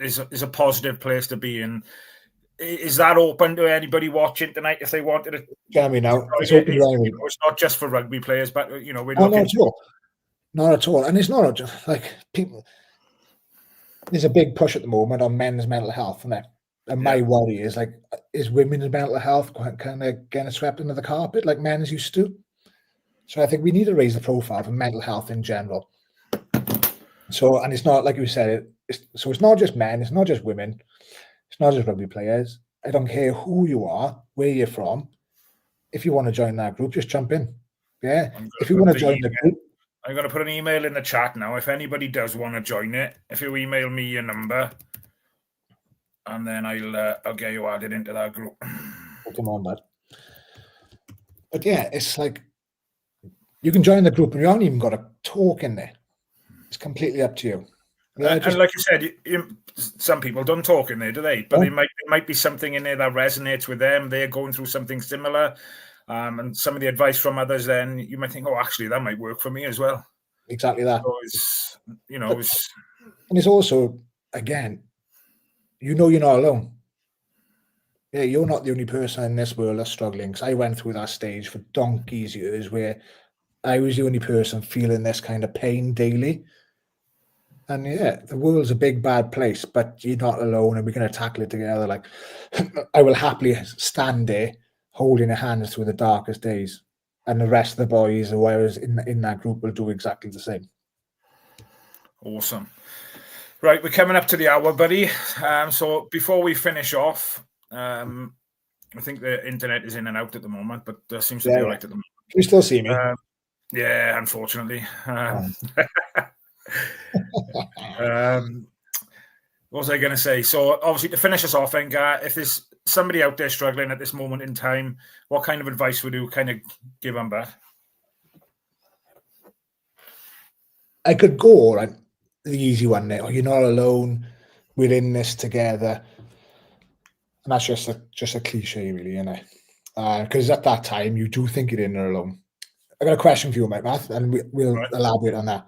a positive place to be in. Is that open to anybody watching tonight if they wanted to? Tell me now. It's not just for rugby players, but we're looking. Not at all. And it's not just like people. There's a big push at the moment on men's mental health, isn't it? And my worry is like, is women's mental health kind of getting swept under the carpet like men's used to? So I think we need to raise the profile for mental health in general. So, and it's not like you said, so it's not just men, it's not just women, it's not just rugby players. I don't care who you are, where you're from. If you want to join that group, just jump in. Yeah. If you want to join the group, I'm going to put an email in the chat now. If anybody does want to join it, if you email me your number, and then I'll get you added into that group. Come on, bud. But yeah, it's like you can join the group and you haven't even got to talk in there. It's completely up to you. Yeah, and like you said, some people don't talk in there, do they? But there might be something in there that resonates with them. They're going through something similar. And some of the advice from others, then you might think, oh, actually, that might work for me as well. Exactly that. So and it's also, again, you're not alone. Yeah, you're not the only person in this world that's struggling. Because I went through that stage for donkey's years where I was the only person feeling this kind of pain daily. And yeah, the world's a big, bad place, but you're not alone, and we're going to tackle it together. Like, I will happily stand there holding your hands through the darkest days, and the rest of the boys or whoever's in that group will do exactly the same. Awesome. Right, we're coming up to the hour, buddy. So before we finish off, I think the internet is in and out at the moment, but there seems to be all right at the moment. Can you still see me? Yeah, unfortunately. What was I going to say? So obviously to finish us off, then, if there's somebody out there struggling at this moment in time, what kind of advice would you kind of give them back? I could go right, the easy one there. Oh, you're not alone. We're in this together. And that's just a cliche, really, isn't it? Because at that time, you do think you're in there alone. I got a question for you, mate, Matt, and we'll elaborate on that.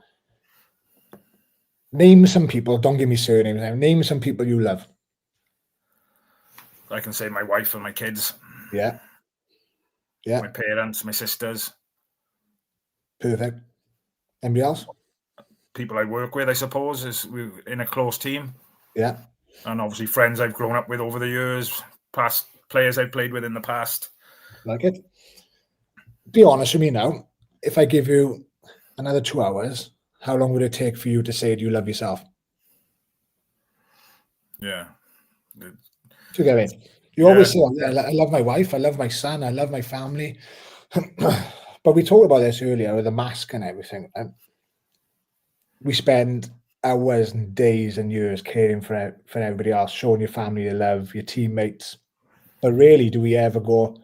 Name some people, don't give me surnames now. Name some people you love. I can say my wife and my kids. Yeah. Yeah. My parents, my sisters. Perfect. Anybody else? People I work with, I suppose, is we're in a close team. Yeah. And obviously friends I've grown up with over the years, past players I've played with in the past. Like it. Be honest with me now. If I give you another 2 hours, how long would it take for you to say you love yourself? Yeah. You get it. You always say, I love my wife, I love my son, I love my family. But we talked about this earlier with the mask and everything. And we spend hours and days and years caring for everybody else, showing your family your love, your teammates. But really, do we ever go,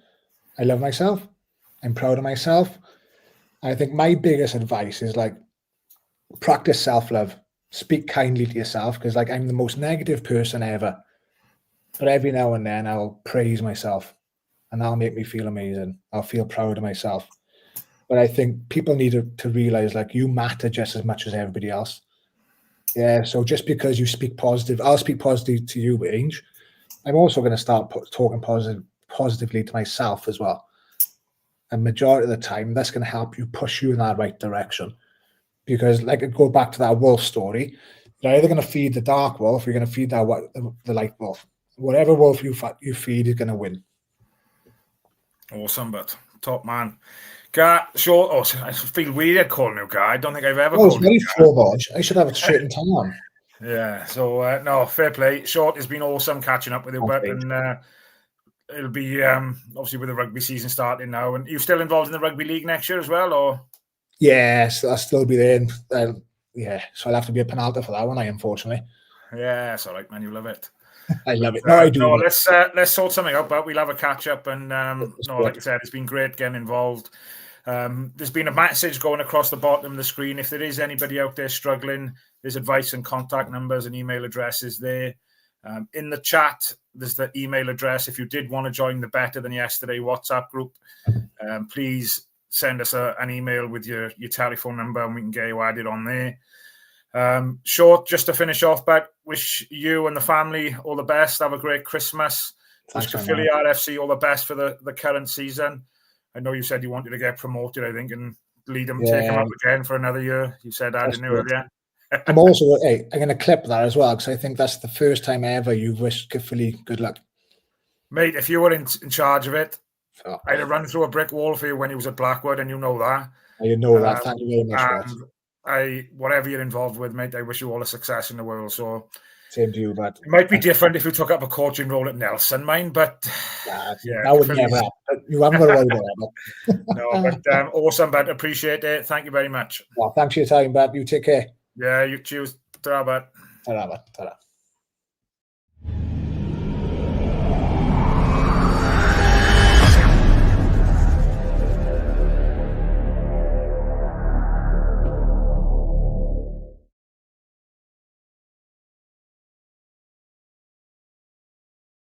I love myself? I'm proud of myself. I think my biggest advice is like practice self-love. Speak kindly to yourself, because like I'm the most negative person ever. But every now and then I'll praise myself and that'll make me feel amazing. I'll feel proud of myself. But I think people need to realize like you matter just as much as everybody else. Yeah. So just because you speak positive, I'll speak positive to you, Ange. I'm also going to start talking positively to myself as well. And majority of the time, that's going to help you push you in that right direction. Because, like, go back to that wolf story, you're either going to feed the dark wolf or you're going to feed the light wolf. Whatever wolf you feed is going to win. Awesome, but top man. Guy, short. Oh, I feel weird calling you Guy. I don't think I've ever called you Guy. I should have it straight in time. Yeah. So no, fair play. Short, it's been awesome catching up with you, but and it'll be obviously with the rugby season starting now. And you still involved in the rugby league next year as well, or? Yes, I'll still be there. So I'll have to be a penalty for that one, unfortunately. Yeah, it's all right, man. You love it. I love it. No, I do. No, let's sort something out, but we'll have a catch up. And like I said, it's been great getting involved. There's been a message going across the bottom of the screen. If there is anybody out there struggling, there's advice and contact numbers and email addresses there. In the chat, there's the email address. If you did want to join the Better Than Yesterday WhatsApp group, please send us an email with your telephone number and we can get you added on there. Short, just to finish off, but wish you and the family all the best. Have a great Christmas. Wish Caerphilly RFC all the best for the current season. I know you said you wanted to get promoted, I think, and take them up again for another year. You said that, didn't you, earlier? I'm also, I'm going to clip that as well, because I think that's the first time ever you've wished Caerphilly good luck. Mate, if you were in charge of it, I'd have run through a brick wall for you when he was at Blackwood, and you know that. You know that. Thank you very much, Brett. Whatever you're involved with, mate, I wish you all the success in the world. So, same to you, but it might be different if you took up a coaching role at Nelson, mine, but yeah, that would never happen. You haven't got to worry about that. No, but awesome, but appreciate it. Thank you very much. Well, thanks for your time, Bat. You take care. Yeah, you choose. Ta-ra, Bat. Ta-ra, Bat. Ta-ra.